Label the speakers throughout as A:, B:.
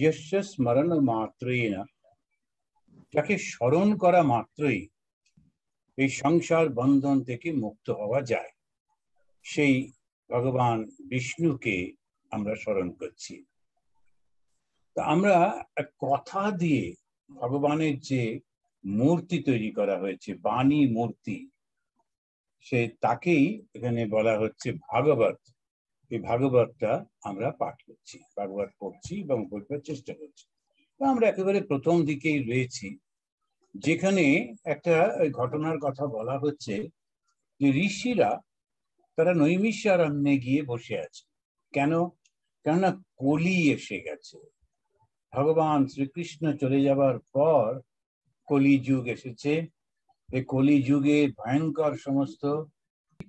A: যস্য স্মরণ মাত্রেণ, যাকে স্মরণ করা মাত্রই এই সংসার বন্ধন থেকে মুক্ত হওয়া যায়, সেই ভগবান বিষ্ণুকে আমরা স্মরণ করছি। তা আমরা কথা দিয়ে ভগবানের যে মূর্তি তৈরি করা হয়েছে, বাণী মূর্তি, সে তাকেই এখানে বলা হচ্ছে ভাগবত। এই ভাগবতটা আমরা পাঠ করছি, ভাগবত পড়ছি এবং বলবার চেষ্টা করছি। আমরা একেবারে প্রথম দিকেই রয়েছি, যেখানে একটা ঘটনার কথা বলা হচ্ছে যে ঋষিরা তারা নৈমিষারণ্যে গিয়ে বসে আছে। কেন? কেননা কলি এসে গেছে। ভগবান শ্রীকৃষ্ণ চলে যাবার পর কলি যুগ এসেছে। এই কলি যুগে ভয়ঙ্কর সমস্ত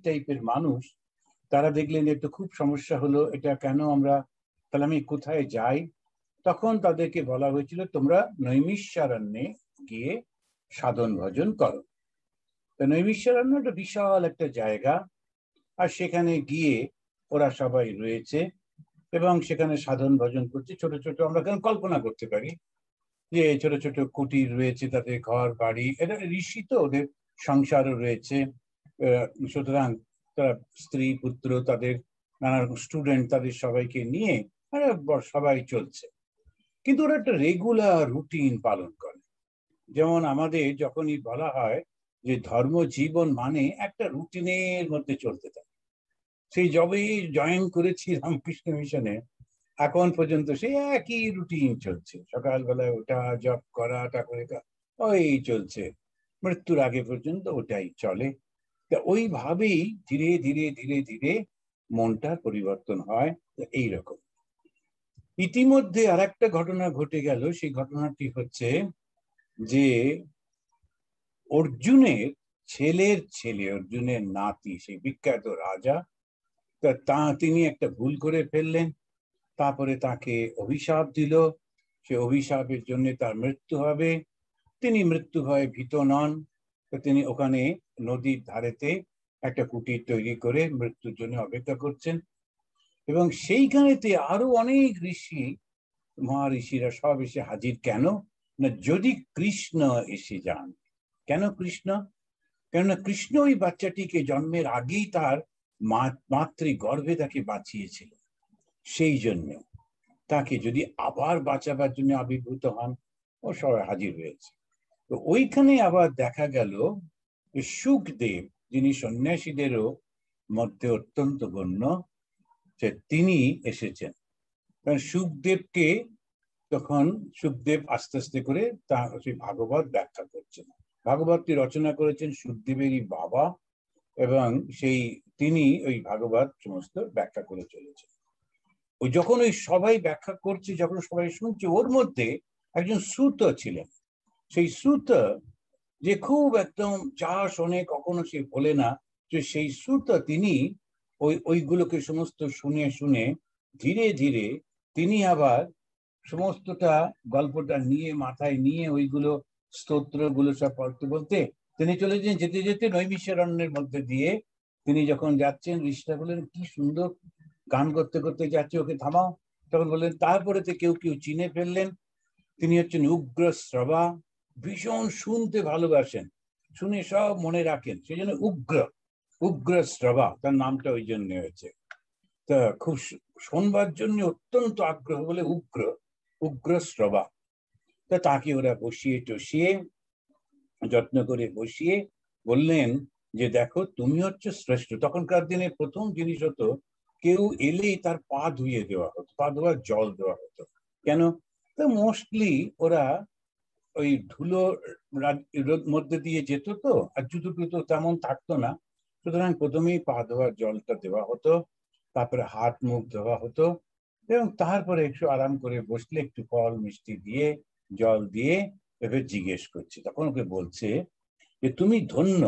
A: টাইপের মানুষ, তারা দেখলেন একটু খুব সমস্যা হলো, এটা কেন আমরা, তাহলে আমি কোথায় যাই? তখন তাদেরকে বলা হয়েছিল তোমরা নৈমিষারণ্যে গিয়ে সাধন ভজন করো। তো নৈমিষারণ্য একটা বিশাল একটা জায়গা, আর সেখানে গিয়ে ওরা সবাই রয়েছে এবং সেখানে সাধন ভজন করছে। ছোট ছোট আমরা কেন কল্পনা করতে পারি যে ছোট ছোট কুটির রয়েছে, তাদের ঘর বাড়ি, এটা ঋষি তো ওদের সংসারও রয়েছে। সুতরাং তারা স্ত্রী পুত্র, তাদের নানা স্টুডেন্ট, তাদের সবাইকে নিয়ে সবাই চলছে। কিন্তু ওরা একটা রেগুলার রুটিন পালন করে। যেমন আমাদের যখনই বলা হয় যে ধর্ম জীবন মানে একটা রুটিনের মধ্যে চলতে থাকে, সেই যবেই জয়েন করেছি রামকৃষ্ণ মিশনে এখন পর্যন্ত সেই একই রুটিন চলছে। সকালবেলায় ওটা, জব করা, ঠাকুরের ওই চলছে, মৃত্যুর আগে পর্যন্ত ওটাই চলে। তা ওইভাবেই ধীরে ধীরে ধীরে ধীরে মনটার পরিবর্তন হয়। এইরকম ইতিমধ্যে আর একটা ঘটনা ঘটে গেল। সেই ঘটনাটি হচ্ছে যে অর্জুনের ছেলের ছেলে, অর্জুনের নাতি, সেই বিখ্যাত রাজা, তিনি একটা ভুল করে ফেললেন। তারপরে তাকে অভিশাপ দিল, সে অভিশাপের জন্য তার মৃত্যু হবে। তিনি মৃত্যু ভয়ে ভীত নন। তো তিনি ওখানে নদীর ধারেতে একটা কুটির তৈরি করে মৃত্যুর জন্য অপেক্ষা করছেন। এবং সেইখানেতে আরো অনেক ঋষি, মহাঋষিরা সব এসে হাজির। কেন না, যদি কৃষ্ণ এসে যান। কেন কৃষ্ণ? কেননা কৃষ্ণ ওই বাচ্চাটিকে জন্মের আগেই তার মাতৃগর্ভে তাকে বাঁচিয়েছিল। সেই জন্য তাকে যদি আবার বাঁচাবার জন্য আবির্ভূত হন, ও সবাই হাজির হয়েছে। তো ওইখানে আবার দেখা গেল সুখদেব, যিনি সন্ন্যাসীদেরও মধ্যে অত্যন্ত গণ্য, যে তিনি এসেছেন। কারণ সুখদেবকে তখন সুখদেব আস্তে আস্তে করে তার সেই ভাগবত ব্যাখ্যা করছেন। ভাগবতটি রচনা করেছেন সুখদেবেরই বাবা, এবং সেই তিনি ওই ভাগবত সমস্ত ব্যাখ্যা করে চলেছেন। ওই যখন ওই সবাই ব্যাখ্যা করছে, যখন সবাই শুনছে, ওর মধ্যে একজন সুত ছিলেন। সেই সুত, যে খুব একদম যা শোনে কখনো সে বলে না, যে সেই সুত তিনি ওইগুলোকে সমস্ত শুনে শুনে ধীরে ধীরে তিনি আবার সমস্তটা গল্পটা নিয়ে মাথায় নিয়ে ওইগুলো স্তোত্রগুলো সব পড়তে বলতে তিনি চলেছেন। যেতে যেতে নৈমিষারণ্যের মধ্যে দিয়ে তিনি যখন যাচ্ছেন, ঋষিরা বললেন কি সুন্দর গান করতে করতে যাচ্ছে, ওকে থামাও। তখন বললেন, তারপরে কেউ কেউ চিনে ফেললেন, তিনি হচ্ছেন উগ্র শ্রবা। ভীষণ শুনতে ভালোবাসেন, শুনে সব মনে রাখেন, সেই জন্য উগ্র শ্রবা তার নামটা ওই জন্য হয়েছে। তা খুব শোনবার জন্য অত্যন্ত আগ্রহ বলে উগ্র শ্রবা। তা তাকে ওরা বসিয়ে টসিয়ে যত্ন করে বসিয়ে বললেন যে দেখো, তুমি হচ্ছে শ্রেষ্ঠ। তখনকার দিনে প্রথম জিনিস হতো, কেউ এলেই তার পা ধুয়ে দেওয়া হতো, পা ধোয়ার জল দেওয়া হতো। কেন? তো মোস্টলি ওরা ওই ধুলো মধ্যে দিয়ে যেত তো, আর জুতো টুতো তেমন থাকতো না। সুতরাং প্রথমেই পা ধোয়ার জলটা দেওয়া হতো, তারপরে হাত মুখ ধোয়া হতো, এবং তারপরে একটু আরাম করে বসলে একটু ফল মিষ্টি দিয়ে জল দিয়ে এবার জিজ্ঞেস করছে। তখন ওকে বলছে যে তুমি ধন্য,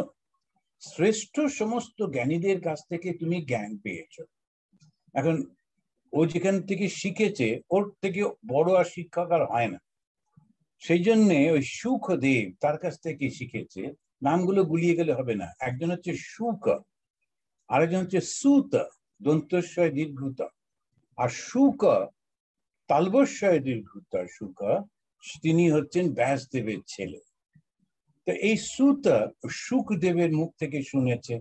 A: শ্রেষ্ঠ সমস্ত জ্ঞানীদের কাছ থেকে তুমি জ্ঞান পেয়েছ। এখন ও যেখান থেকে শিখেছে, ওর থেকে বড় আর শিক্ষক আর হয় না। সেই জন্যে ওই সুখদেব তার কাছ থেকে শিখেছে। নামগুলো গুলিয়ে গেলে হবে না। একজন হচ্ছে সুখ, আরেকজন হচ্ছে সুত, দন্তস্বয় দীর্ঘত। আর সুখ তালবস্যয় দীর্ঘতর সুখ, তিনি হচ্ছেন ব্যাসদেবের ছেলে। তো এই সুত সুখদেবের মুখ থেকে শুনেছে,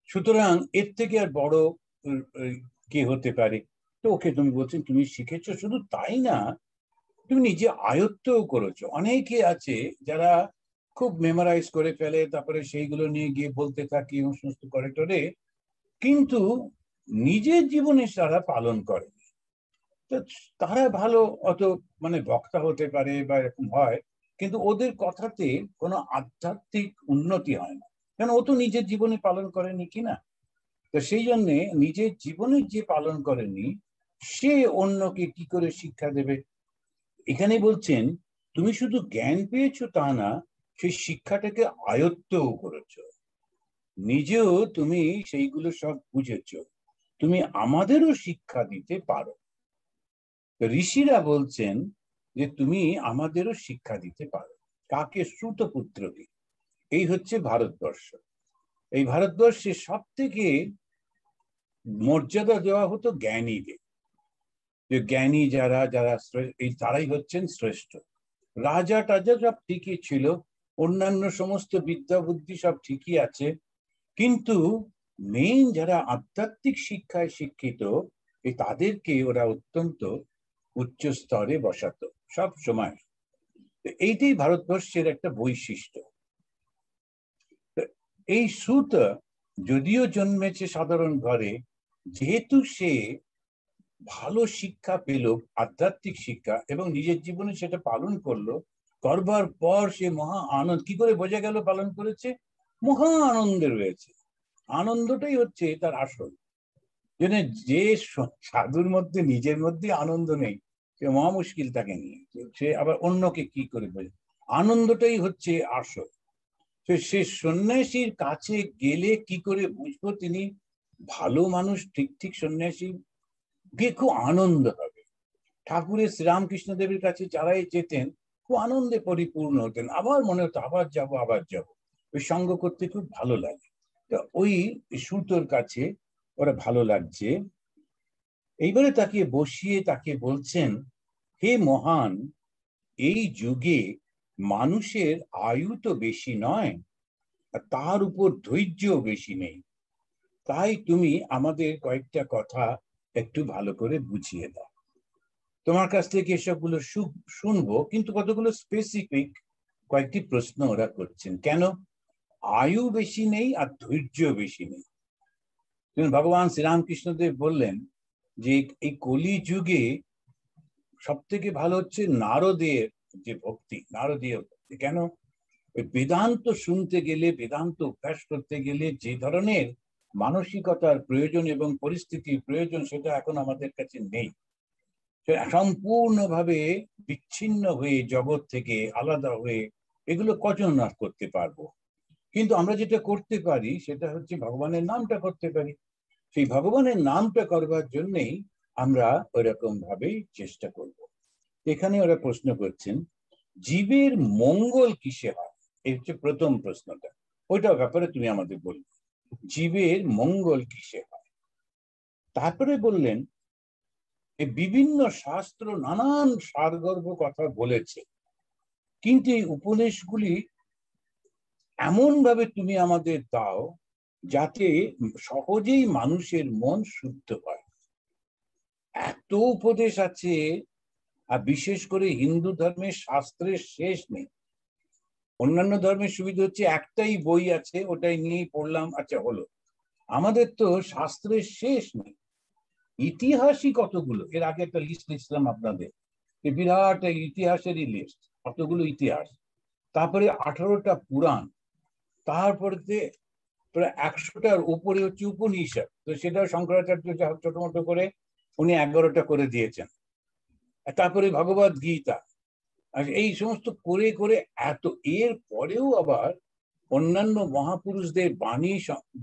A: সুতরাং এর থেকে আর বড় কে হতে পারে? তো ওকে তুমি বলছেন তুমি শিখেছো, শুধু তাই না, তুমি নিজে আয়ত্তও করেছো। অনেকে আছে যারা খুব মেমোরাইজ করে ফেলে, তারপরে সেইগুলো নিয়ে গিয়ে বলতে থাকে এবং সমস্ত করে টরে, কিন্তু নিজের জীবনে তারা পালন করে। তো তারা ভালো অত মানে বক্তা হতে পারে বা এরকম হয়, কিন্তু ওদের কথাতে কোনো আধ্যাত্মিক উন্নতি হয় না, কেন ও তো নিজের জীবনে পালন করেনি কিনা। তো সেই জন্যে নিজের জীবনে যে পালন করেনি সে অন্যকে কি করে শিক্ষা দেবে? এখানে বলছেন তুমি শুধু জ্ঞান পেয়েছো তা না, সেই শিক্ষাটাকে আয়ত্তও করেছো, নিজেও তুমি সেইগুলো সব বুঝেছো, তুমি আমাদেরও শিক্ষা দিতে পারো। ঋষিরা বলছেন যে তুমি আমাদেরও শিক্ষা দিতে পারো। কাকে? শ্রুতপুত্রকে। এই হচ্ছে ভারতবর্ষ। এই ভারতবর্ষে সব থেকে মর্যাদা দেওয়া হতো জ্ঞানীদের, যে জ্ঞানী যারা যারা এই তারাই হচ্ছেন শ্রেষ্ঠ। রাজা টাজা সব ঠিকই ছিল, অন্যান্য সমস্ত বিদ্যা বুদ্ধি সব ঠিকই আছে, কিন্তু মেইন যারা আধ্যাত্মিক শিক্ষায় শিক্ষিত, এই তাদেরকে ওরা অত্যন্ত উচ্চ স্তরে বসাতো সব সময়। এইটাই ভারতবর্ষের একটা বৈশিষ্ট্য। এই সুত যদিও জন্মেছে সাধারণ ঘরে, যেহেতু সে ভালো শিক্ষা পেল, আধ্যাত্মিক শিক্ষা, এবং নিজের জীবনে সেটা পালন করলো, করবার পর সে মহা আনন্দ, কি করে বোঝা গেল পালন করেছে? মহা আনন্দে রয়েছে। আনন্দটাই হচ্ছে তার আসল। যে সাধুর মধ্যে নিজের মধ্যে আনন্দ নেই, সে মহা মুশকিল তাকে নিয়ে। সে আবার অন্যকে কি করে বোঝে? আনন্দটাই হচ্ছে আসল। সে সন্ন্যাসীর কাছে গেলে কি করে বুঝবো তিনি ভালো মানুষ? ঠিক ঠিক সন্ন্যাসী গিয়ে খুব আনন্দ হবে। ঠাকুরের শ্রীরামকৃষ্ণদেবের কাছে যারাই যেতেন খুব আনন্দে পরিপূর্ণ হতেন, আবার মনে হতো আবার যাব আবার যাব, ওই সঙ্গ করতে খুব ভালো লাগে। তো ওই সুতোর কাছে ওরা ভালো লাগছে। এইবারে তাকে বসিয়ে তাকে বলছেন, হে মহান, এই যুগে মানুষের আয়ু তো বেশি নয়, তার উপর ধৈর্য বেশি নেই, তাই তুমি আমাদের কয়েকটা কথা একটু ভালো করে বুঝিয়ে দাও। তোমার কাছ থেকে এসবগুলো শুনবো, কিন্তু কতগুলো স্পেসিফিক কয়েকটি প্রশ্ন ওরা করছেন। কেন আয়ু বেশি নেই আর ধৈর্য বেশি নেই? ভগবান শ্রীরামকৃষ্ণদেব বললেন যে এই কলি যুগে সব থেকে ভালো হচ্ছে নারদের যে ভক্তি, নারদীয় ভক্তি। কেন? বেদান্ত শুনতে গেলে, বেদান্ত অভ্যাস করতে গেলে যে ধরনের মানসিকতার প্রয়োজন এবং পরিস্থিতির প্রয়োজন, সেটা এখন আমাদের কাছে নেই। সম্পূর্ণভাবে বিচ্ছিন্ন হয়ে, জগৎ থেকে আলাদা হয়ে এগুলো কজন আর করতে পারবো? কিন্তু আমরা যেটা করতে পারি সেটা হচ্ছে ভগবানের নামটা করতে পারি। সেই ভগবানের নামটা করবার জন্যেই আমরা ওইরকম ভাবেই চেষ্টা করব। এখানে ওরা প্রশ্ন করছেন জীবের মঙ্গল কিসে হয়? এই হচ্ছে প্রথম প্রশ্নটা। ওইটা ব্যাপারে তুমি আমাদের বলবে, জীবের মঙ্গল কিসে হয়। তারপরে বললেন বিভিন্ন শাস্ত্র নানান সারগর্ভ কথা বলেছে, কিন্তু এই উপদেশগুলি এমন ভাবে তুমি আমাদের দাও যাতে সহজেই মানুষের মন শুদ্ধ হয়। এত উপদেশ আছে, আর বিশেষ করে হিন্দু ধর্মের শাস্ত্রের শেষ নেই। অন্যান্য ধর্মের সুবিধা হচ্ছে একটাই বই আছে, ওটাই নিয়েই পড়লাম, আচ্ছা হলো। আমাদের তো শাস্ত্রের শেষ নেই, ইতিহাসই কতগুলো। এর আগে একটা লিস্ট লিখছিলাম আপনাদের, বিরাট ইতিহাসেরই লিস্ট, কতগুলো ইতিহাস, তারপরে 18টা পুরাণ, তারপরে প্রায় 100টার উপরে হচ্ছে উপনিষদ। তো সেটা শঙ্করাচার্য ছোট মোটো করে উনি 11টা করে দিয়েছেন। তারপরে ভগবদ গীতা, আর এই সমস্ত করে করে এত, এর পরেও আবার অন্যান্য মহাপুরুষদের বাণী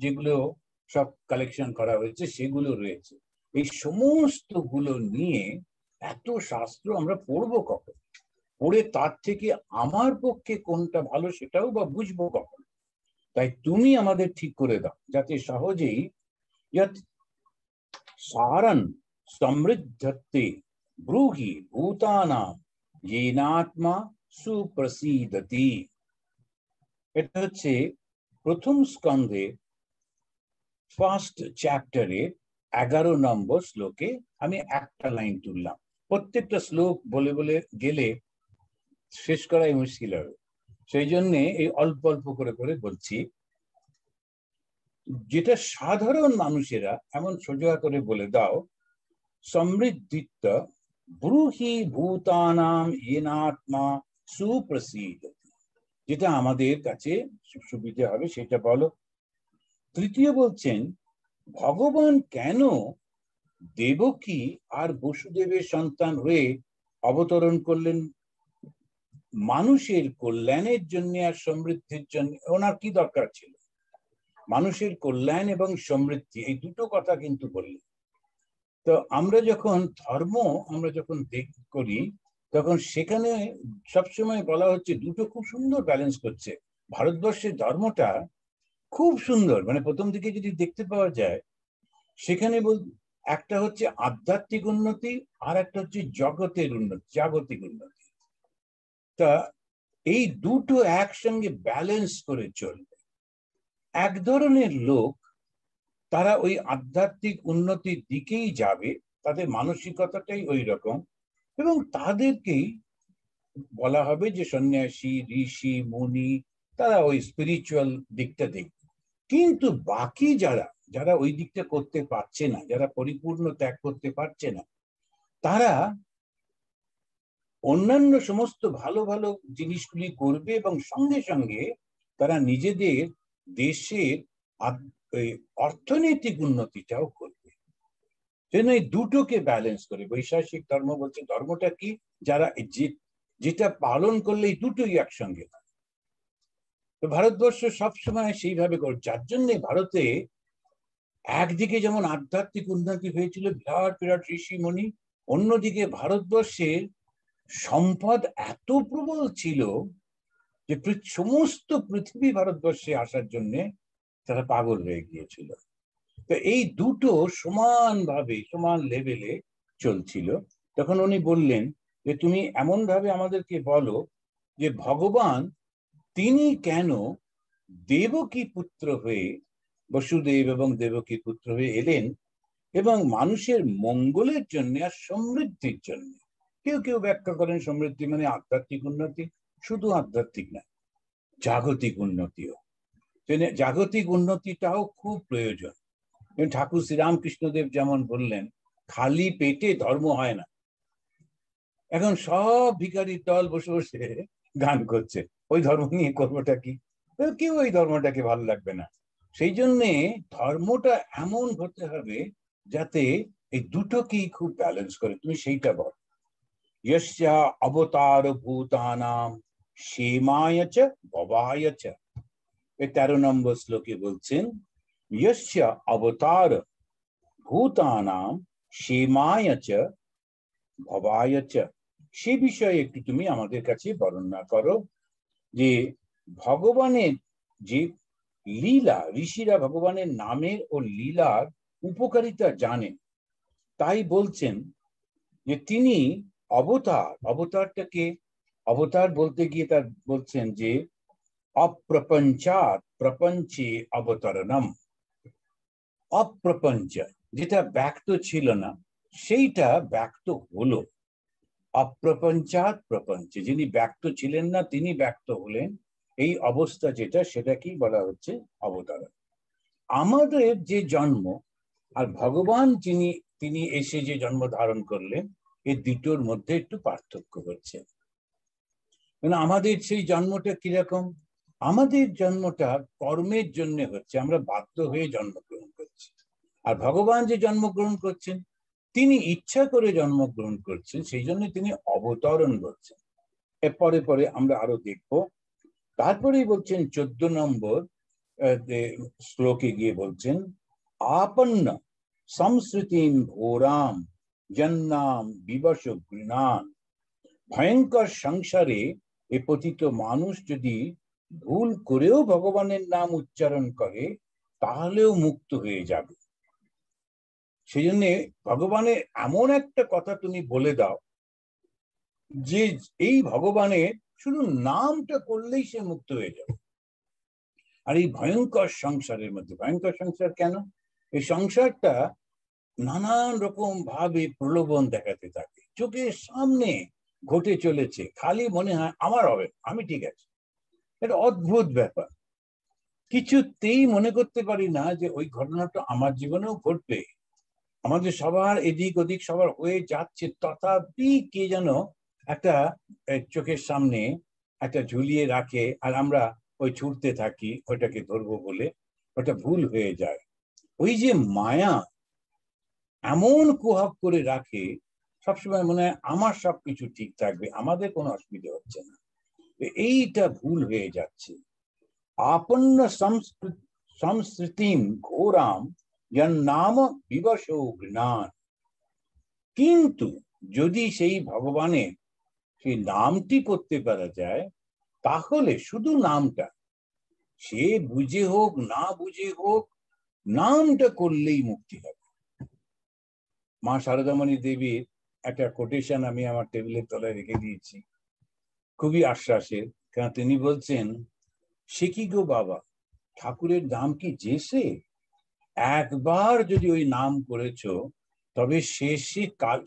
A: যেগুলো সব কালেকশন করা হয়েছে সেগুলো রয়েছে। এই সমস্ত গুলো নিয়ে এত শাস্ত্র আমরা পড়বো কখন? পড়ে তার থেকে আমার পক্ষে কোনটা ভালো সেটাও বা বুঝবো কখন? তাই তুমি আমাদের ঠিক করে দাও যাতে সহজেই সারণ সমৃদ্ধতে ব্রূহি ভূতানাম येनात्मा সুপ্রসীদতি। এটা হচ্ছে প্রথম স্কন্ধে ফার্স্ট চ্যাপ্টারে 11 নম্বর শ্লোকে। আমি একটা লাইন তুললাম, প্রত্যেকটা শ্লোক বলে বলে গেলে শেষ করাই মুশকিল হবে, সেই জন্য এই অল্প অল্প করে করে বলছি। যেটা সাধারণ মানুষেরা এমন সোজা করে বলে দাও, সমৃদ্ধিত্ব ব্রূহি ভূতানাম येनात्मा সুপ্রসীদ, যেটা আমাদের কাছে সুবিধা হবে সেটা বলো। তৃতীয় বলছেন, ভগবান কেন দেবকী আর বসুদেবের সন্তান হয়ে অবতরণ করলেন? মানুষের কল্যাণের জন্য আর সমৃদ্ধির জন্য ওনার কি দরকার ছিল? মানুষের কল্যাণ এবং সমৃদ্ধি, এই দুটো কথা কিন্তু বললেন। তো আমরা যখন ধর্ম করি, তখন সেখানে সবসময় বলা হচ্ছে দুটো খুব সুন্দর ব্যালেন্স করছে। ভারতবর্ষের ধর্মটা খুব সুন্দর, মানে প্রথম দিকে যদি দেখতে পাওয়া যায়, সেখানে একটা হচ্ছে আধ্যাত্মিক উন্নতি আর একটা হচ্ছে জগতের উন্নতি, জাগতিক উন্নতি। তা এই দুটো একসঙ্গে ব্যালেন্স করে চলবে। এক ধরনের লোক, তারা ওই আধ্যাত্মিক উন্নতির দিকেই যাবে, তাদের মানসিকতাটাই ওই রকম, এবং তাদেরকেই বলা হবে যে সন্ন্যাসী, ঋষি, মুনি, তারা ওই স্পিরিচুয়াল দিকটা দেখবে। কিন্তু বাকি যারা যারা ওই দিকটা করতে পারছে না, যারা পরিপূর্ণ ত্যাগ করতে পারছে না, তারা অন্যান্য সমস্ত ভালো ভালো জিনিসগুলি করবে এবং সঙ্গে সঙ্গে তারা নিজেদের দেশের অর্থনৈতিক উন্নতিটাও করবে। জন্য এই দুটোকে ব্যালেন্স করে বৈশাসিক ধর্ম বলছে, ধর্মটা কি, যারা যেটা পালন করলে এই দুটোই একসঙ্গে। তো ভারতবর্ষ সবসময় সেইভাবে করে, যার জন্যে ভারতে একদিকে যেমন আধ্যাত্মিক উন্নতি হয়েছিল, বিরাট বিরাট ঋষি মুনি, অন্যদিকে ভারতবর্ষের সম্পদ এত প্রবল ছিল যে সমস্ত পৃথিবী ভারতবর্ষে আসার জন্য তারা পাগল হয়ে গিয়েছিল। তো এই দুটো সমানভাবে সমান লেভেলে চলছিল। তখন উনি বললেন যে তুমি এমন ভাবে আমাদেরকে বলো যে ভগবান তিনি কেন দেবকী পুত্র হয়ে, বসুদেব এবং দেবকী পুত্র হয়ে এলেন, এবং মানুষের মঙ্গলের জন্য আর সমৃদ্ধির জন্য। কেউ কেউ ব্যাখ্যা করেন সমৃদ্ধি মানে আধ্যাত্মিক উন্নতি, শুধু আধ্যাত্মিক না, জাগতিক উন্নতিও। জাগতিক উন্নতিটাও খুব প্রয়োজন। ঠাকুর শ্রীরামকৃষ্ণদেব যেমন বললেন, খালি পেটে ধর্ম হয় না। এখন সব ভিখারির দল বসে বসে গান করছে, ওই ধর্ম নিয়ে করবোটা কি? কেউ ওই ধর্মটাকে ভালো লাগবে না। সেই জন্যে ধর্মটা এমন হতে হবে যাতে এই দুটোকেই খুব ব্যালেন্স করে। তুমি সেইটা বল, यस्य अवतार भूतानाम क्षेमाय च भवाय च। 13 নম্বর শ্লোকে বলছেন, यस्य अवतार भूतानाम क्षेमाय च भवाय च। সে বিষয়ে একটু তুমি আমাদের কাছে বর্ণনা করো, যে ভগবানের যে লীলা, ঋষিরা ভগবানের নামের ও লীলার উপকারিতা জানেন, তাই বলছেন যে তিনি অবতার। অবতারটাকে অবতার বলতে গিয়ে তার বলছেন যে অপ্রপঞ্চাৎ প্রপঞ্চে অবতরণম। অপ্রপঞ্চ, যেটা ব্যক্ত ছিল না সেইটা ব্যক্ত হলো। অপ্রপঞ্চাৎ প্রপঞ্চে, যিনি ব্যক্ত ছিলেন না তিনি ব্যক্ত হলেন, এই অবস্থা যেটা, সেটাকেই বলা হচ্ছে অবতারণ। আমাদের যে জন্ম আর ভগবান তিনি এসে যে জন্ম ধারণ করলেন, এই দুটোর মধ্যে একটু পার্থক্য হচ্ছে। আমাদের সেই জন্মটা কিরকম? আমাদের জন্মটা কর্মের জন্য হচ্ছে, আমরা বাধ্য হয়ে জন্মগ্রহণ করছি। আর ভগবান যে জন্মগ্রহণ করছেন, তিনি ইচ্ছা করে জন্মগ্রহণ করছেন, সেই জন্য তিনি অবতরণ করছেন। এর পরে পরে আমরা আরো দেখব। তারপরেই বলছেন 14 নম্বর শ্লোকে গিয়ে বলছেন, আপন্ন সংস্কৃতিম ঘোরাম জন্নাম বিবশ গৃণান। ভয়ঙ্কর সংসারে এ পতিত মানুষ যদি ভুল করেও ভগবানের নাম উচ্চারণ করে, তাহলেও মুক্ত হয়ে যাবে। সেই জন্য ভগবানের এমন একটা কথা তুমি বলে দাও যে এই ভগবানের শুধু নামটা করলেই সে মুক্ত হয়ে যাবে। আর এই ভয়ঙ্কর সংসারের মধ্যে, ভয়ঙ্কর সংসার কেন, এই সংসারটা নানান রকম ভাবে প্রলোভন দেখাতে থাকে, চোখের সামনে ঘটে চলেছে, খালি মনে হয় আমার হবে, আমি ঠিক আছে। এটা অদ্ভুত ব্যাপার, কিছুতেই মনে করতে পারি না যে ওই ঘটনাটা আমার জীবনেও ঘটবে। আমাদের সবার এদিক ওদিক সবার হয়ে যাচ্ছে, তথাপি কে যেন একটা চোখের সামনে একটা ঝুলিয়ে রাখে, আর আমরা ওই ছুটতে থাকি ওইটাকে ধরবো বলে, ওটা ভুল হয়ে যায়। ওই যে মায়া এমন কুহক করে রাখে, সবসময় মনে হয় আমার সবকিছু ঠিক থাকবে, আমাদের কোনো অসুবিধা হচ্ছে না, এইটা ভুল হয়ে যাচ্ছে। আপন্ন সংস্কৃতিম ঘোরাম যার নাম বিবশ জ্ঞান। কিন্তু যদি সেই ভগবানের সেই নামটি করতে পারা যায়, তাহলে শুধু নামটা, সে বুঝে হোক না বুঝে হোক, নামটা করলেই মুক্তি হবে। মা শারদামণি দেবীর একটা কোটেশন আমি আমার টেবিলের তলায় রেখে দিয়েছি, খুবই আশ্বাসের। কারণ তিনি বলছেন, সে কি গো বাবা, ঠাকুরের নাম কি যে সে, একবার যদি ওই নাম করেছো তবে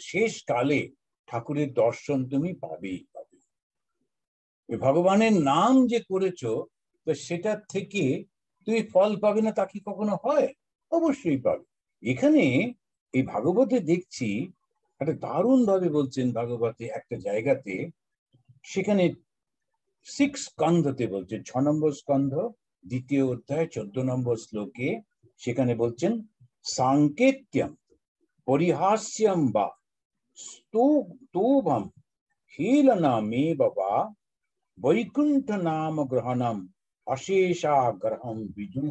A: শেষ কালে ঠাকুরের দর্শন তুমি পাবেই পাবে। ভগবানের নাম যে করেছো, তো সেটার থেকে তুমি ফল পাবে না তা কি কখনো হয়? অবশ্যই পাবে। এখানে এই ভাগবতে দেখছি একটা দারুণ ভাবে বলছেন, ভাগবতে একটা জায়গাতে, সেখানে 6 স্কন্ধতে বলছে, 6 নম্বর স্কন্ধ 2য় অধ্যায় 14 নম্বর শ্লোকে সেখানে বলছেন, সাংকেত্যম পরিহাস্যম বা স্তোভম হেলনামে বাবা বৈকুণ্ঠ নাম গ্রহণম অশেষাগ্রহম বিদু।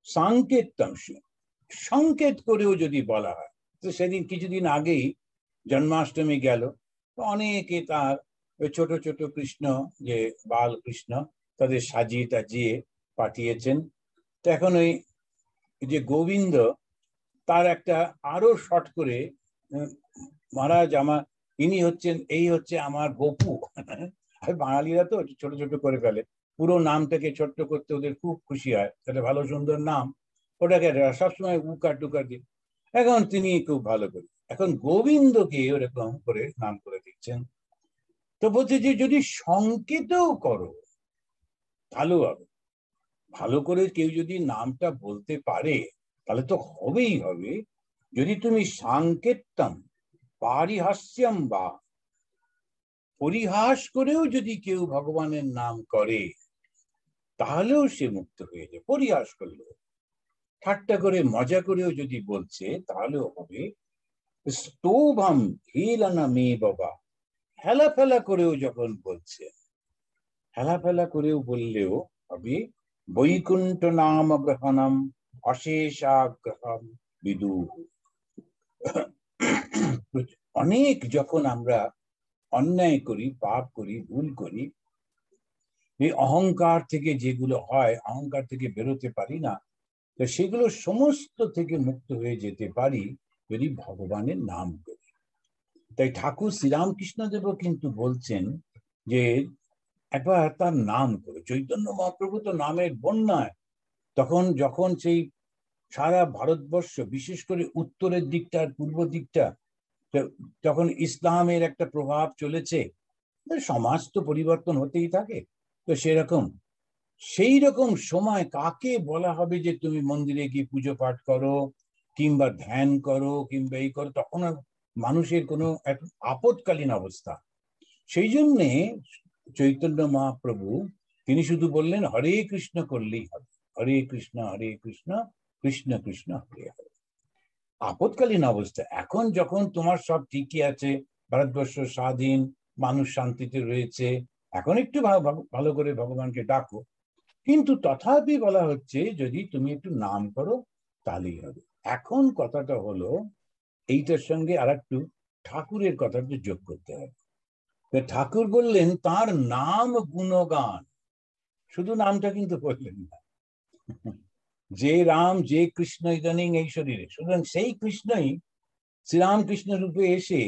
A: সাংকেত্যম, সংকেত করেও যদি বলা হয়, তো সেদিন কিছুদিন আগেই জন্মাষ্টমী গেল, অনেকে তার ছোট ছোট কৃষ্ণ, যে বাল কৃষ্ণ, তাদের সাজিয়ে টাজিয়ে পাঠিয়েছেন। তো এখন ওই যে গোবিন্দ, তার একটা আরো শর্ট করে, মহারাজ আমার ইনি হচ্ছেন, এই হচ্ছে আমার গোপু। বাঙালিরা তো ছোট ছোট করে ফেলে, পুরো নামটাকে ছোট্ট করতে ওদের খুব খুশি হয়, একটা ভালো সুন্দর নাম, ওটাকে সবসময় উকার টুকার দিয়ে। এখন তিনি খুব ভালো করে এখন গোবিন্দকে ওরকম করে নাম করে দিচ্ছেন। তো বলছে যে যদি সংকেতও করো ভালো হবে, ভালো করে কেউ যদি নামটা বলতে পারে তাহলে তো হবেই হবে। যদি তুমি সাংকেতম পারিহাস্যম বা পরিহাস করেও যদি কেউ ভগবানের নাম করে, তাহলেও সে মুক্ত হয়ে যায়। পরিহাস করলেও, ঠাট্টা করে মজা করেও যদি বলছে তাহলেও হবে। স্তোভম হেলানা মে বাবা, হেলা ফেলা করেও যখন বলছে, হেলা ফেলা করেও বললেও হবে। বৈকুণ্ঠ নাম গ্রহণম অশেষাগ্রহম বিদু। অনেক যখন আমরা অন্যায় করি, পাপ করি, ভুল করি, এই অহংকার থেকে যেগুলো হয়, অহংকার থেকে বেরোতে পারি না, তো সেগুলো সমস্ত থেকে মুক্ত হয়ে যেতে পারি যদি ভগবানের নাম করি। তাই ঠাকুর শ্রীরামকৃষ্ণদেবও কিন্তু বলছেন যে একবার তার নাম করে, চৈতন্য মহাপ্রভু তো নামের বন্যায়, তখন যখন সেই সারা ভারতবর্ষ, বিশেষ করে উত্তরের দিকটা আর পূর্ব দিকটা, তখন ইসলামের একটা প্রভাব চলেছে, সমাজ তো পরিবর্তন হতেই থাকে। তো সেরকম সেই রকম সময় কাকে বলা হবে যে তুমি মন্দিরে গিয়ে পুজো পাঠ করো কিংবা ধ্যান করো কিংবা এই করো, তখন মানুষের কোনো আপদকালীন অবস্থা। সেই জন্যে চৈতন্য মহাপ্রভু তিনি শুধু বললেন হরে কৃষ্ণ করলেই হবে, হরে কৃষ্ণ কৃষ্ণ কৃষ্ণ হরে হরে। আপদকালীন অবস্থা, এখন যখন তোমার সব ঠিকই আছে, ভারতবর্ষ স্বাধীন, মানুষ শান্তিতে রয়েছে, এখন একটু ভালো করে ভগবানকে ডাকো, কিন্তু তথাপি বলা হচ্ছে যদি তুমি একটু নাম করো তাহলেই হবে। এখন কথাটা হলো, এইটার সঙ্গে আর একটু ঠাকুরের কথাটা যোগ করতে হবে। ঠাকুর বললেন তার নাম গুণগান, শুধু নামটা কিন্তু বললেন না, যে রাম যে কৃষ্ণ ইদানিং এই শরীরে, সুতরাং সেই কৃষ্ণই শ্রীরামকৃষ্ণ রূপে এসে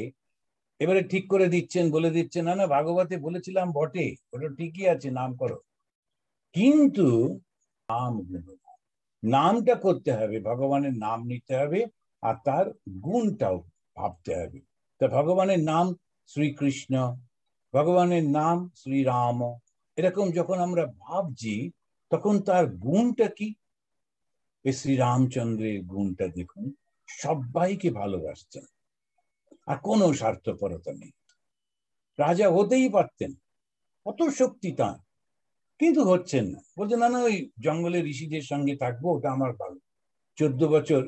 A: এবারে ঠিক করে দিচ্ছেন, বলে দিচ্ছেন না না ভাগবতে বলেছিলাম বটে, ওটা ঠিকই আছে, নাম করো, কিন্তু নাম নামটা করতে হবে, ভগবানের নাম নিতে হবে, আর তার গুণটাও ভাবতে হবে। তা ভগবানের নাম শ্রীকৃষ্ণ, ভগবানের নাম শ্রীরাম, এরকম যখন আমরা ভাবছি তখন তার গুণটা কি? এই শ্রীরামচন্দ্রের গুণটা দেখুন, সবাইকে ভালোবাসছেন, আর কোনো স্বার্থপরতা নেই। রাজা হতেই পারতেন, কত শক্তি তাঁর, কিন্তু হচ্ছেন না, বলছেন না না ওই জঙ্গলে ঋষিদের সঙ্গে থাকবো, ওটা আমার ভালো, 14 বছর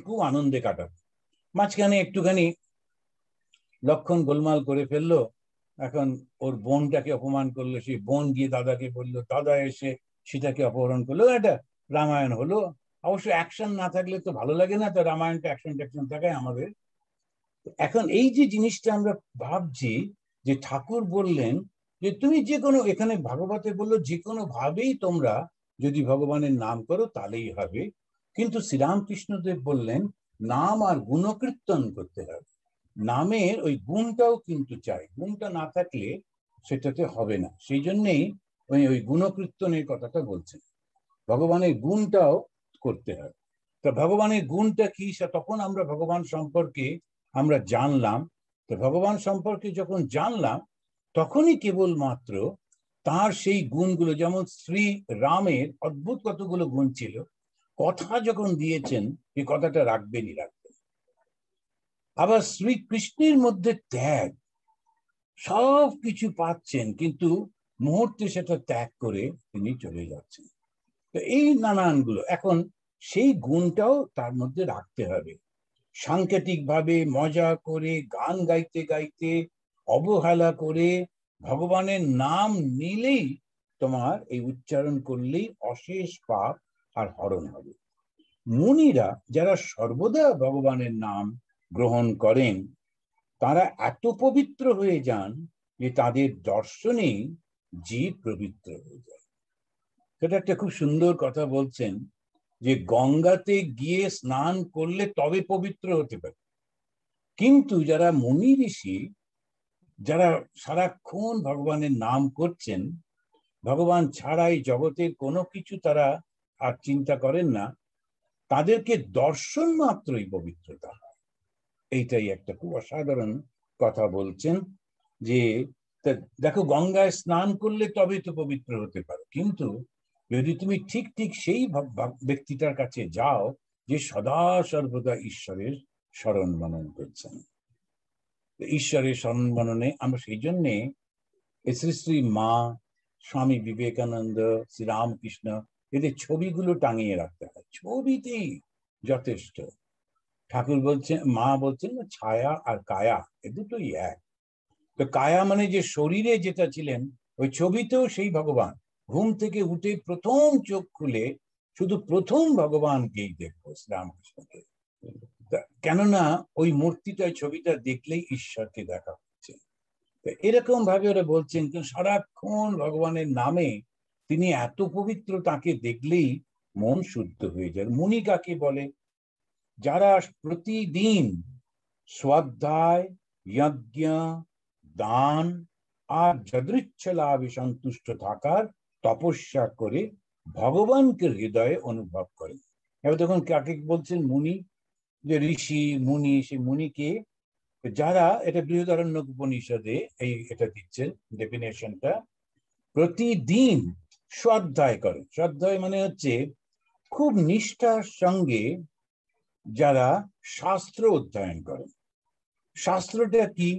A: খুব আনন্দে কাটাবো। মাঝখানে একটুখানি লক্ষণ গোলমাল করে ফেললো, এখন ওর বোনটাকে অপমান করলো, সেই বোন গিয়ে দাদাকে বললো, দাদা এসে সীতাকে অপহরণ করলো, এটা রামায়ণ হলো। অবশ্য অ্যাকশন না থাকলে তো ভালো লাগে না, তো রামায়ণটা অ্যাকশন ট্যাকশন থাকায় আমাদের। এখন এই যে জিনিসটা আমরা ভাবছি, যে ঠাকুর বললেন যে তুমি যে কোনো, এখানে ভাগবতে বললো যে কোনো ভাবেই তোমরা যদি ভগবানের নাম করো তাহলেই হবে, কিন্তু শ্রীরামকৃষ্ণদেব বললেন নাম আর গুণকীর্তন করতে হবে, নামের ওই গুণটাও কিন্তু চাই, গুণটা না থাকলে সেটাতে হবে না। সেই জন্যেই ওই গুণকীর্তনের কথাটা বলছেন, ভগবানের গুণটাও করতে হবে। তা ভগবানের গুণটা কি, সে তখন আমরা ভগবান সম্পর্কে আমরা জানলাম। তো ভগবান সম্পর্কে যখন জানলাম তখনই কেবলমাত্র তার সেই গুণগুলো, যেমন শ্রী রামের অদ্ভুত কতগুলো গুণ ছিল, কথা যখন দিয়েছেন এই কথাটা রাখবেনই রাখবেন। আবার শ্রীকৃষ্ণের মধ্যে ত্যাগ, সব কিছু পাচ্ছেন কিন্তু মুহূর্তে সেটা ত্যাগ করে তিনি চলে যাচ্ছেন। তো এই নানানগুলো, এখন সেই গুণটাও তার মধ্যে রাখতে হবে। সাংকেতিক ভাবে মজা করে গান গাইতে গাইতে অবহেলা করে ভগবানের নাম নিলেই, তোমার এই উচ্চারণ করলেই অশেষ পাপ আর হরণ হবে। মুনিরা যারা সর্বদা ভগবানের নাম গ্রহণ করেন, তারা এত পবিত্র হয়ে যান যে তাদের দর্শনেই জীব পবিত্র হয়ে যায়। সেটা একটা খুব সুন্দর কথা বলছেন, যে গঙ্গাতে গিয়ে স্নান করলে তবে পবিত্র হতে পারে, কিন্তু যারা মুনি ঋষি, যারা সারাক্ষণ ভগবানের নাম করছেন, ভগবান ছাড়াই জগতের কোনো কিছু তারা আর চিন্তা করেন না, তাদেরকে দর্শন মাত্রই পবিত্রতা। এইটাই একটা খুব অসাধারণ কথা বলছেন, যে দেখো গঙ্গায় স্নান করলে তবে তো পবিত্র হতে পারো, কিন্তু যদি তুমি ঠিক ঠিক সেই ব্যক্তিটার কাছে যাও যে সদা সর্বদা ঈশ্বরের স্মরণ মনন করছেন, ঈশ্বরের স্মরণ মননে আমরা সেই জন্যে শ্রী শ্রী মা, স্বামী বিবেকানন্দ, শ্রীরামকৃষ্ণ, এদের ছবিগুলো টাঙিয়ে রাখতে হয়, ছবিতেই যথেষ্ট। ঠাকুর বলছেন, মা বলছেন না, ছায়া আর কায়া এ দুটোই এক। তো কায়া মানে যে শরীরে যেটা ছিলেন, ওই ছবিতেও সেই ভগবান। ঘুম থেকে উঠে প্রথম চোখ খুলে শুধু প্রথম ভগবানকেই দেখবো, শ্রীরামকৃষ্ণকে, কেননা ওই মূর্তিটা, ছবিটা দেখলেই ঈশ্বরকে দেখা হচ্ছে। এরকম ভাবে ওরা বলছেন, সারাক্ষণ ভগবানের নামে তিনি এত পবিত্র, তাকে দেখলেই মন শুদ্ধ হয়ে যায়। মুনি কাকে বলে? যারা প্রতিদিন স্বাধ্যায়, যজ্ঞ, দান আর যদৃচ্ছা লাভে সন্তুষ্ট থাকার তপস্যা করে ভগবানকে হৃদয়ে অনুভব করেন। এবার দেখুন কাকে বলছেন মুনি, যে ঋষি মুনি, সে মুনিকে যারা, এটা বৃহদারণ্যক উপনিষদে এটা দিচ্ছেন ডেফিনেশনটা, প্রতিদিন স্বাধ্যায় করে। স্বাধ্যায় মানে হচ্ছে খুব নিষ্ঠার সঙ্গে যারা শাস্ত্র অধ্যয়ন করে। শাস্ত্রটা কি?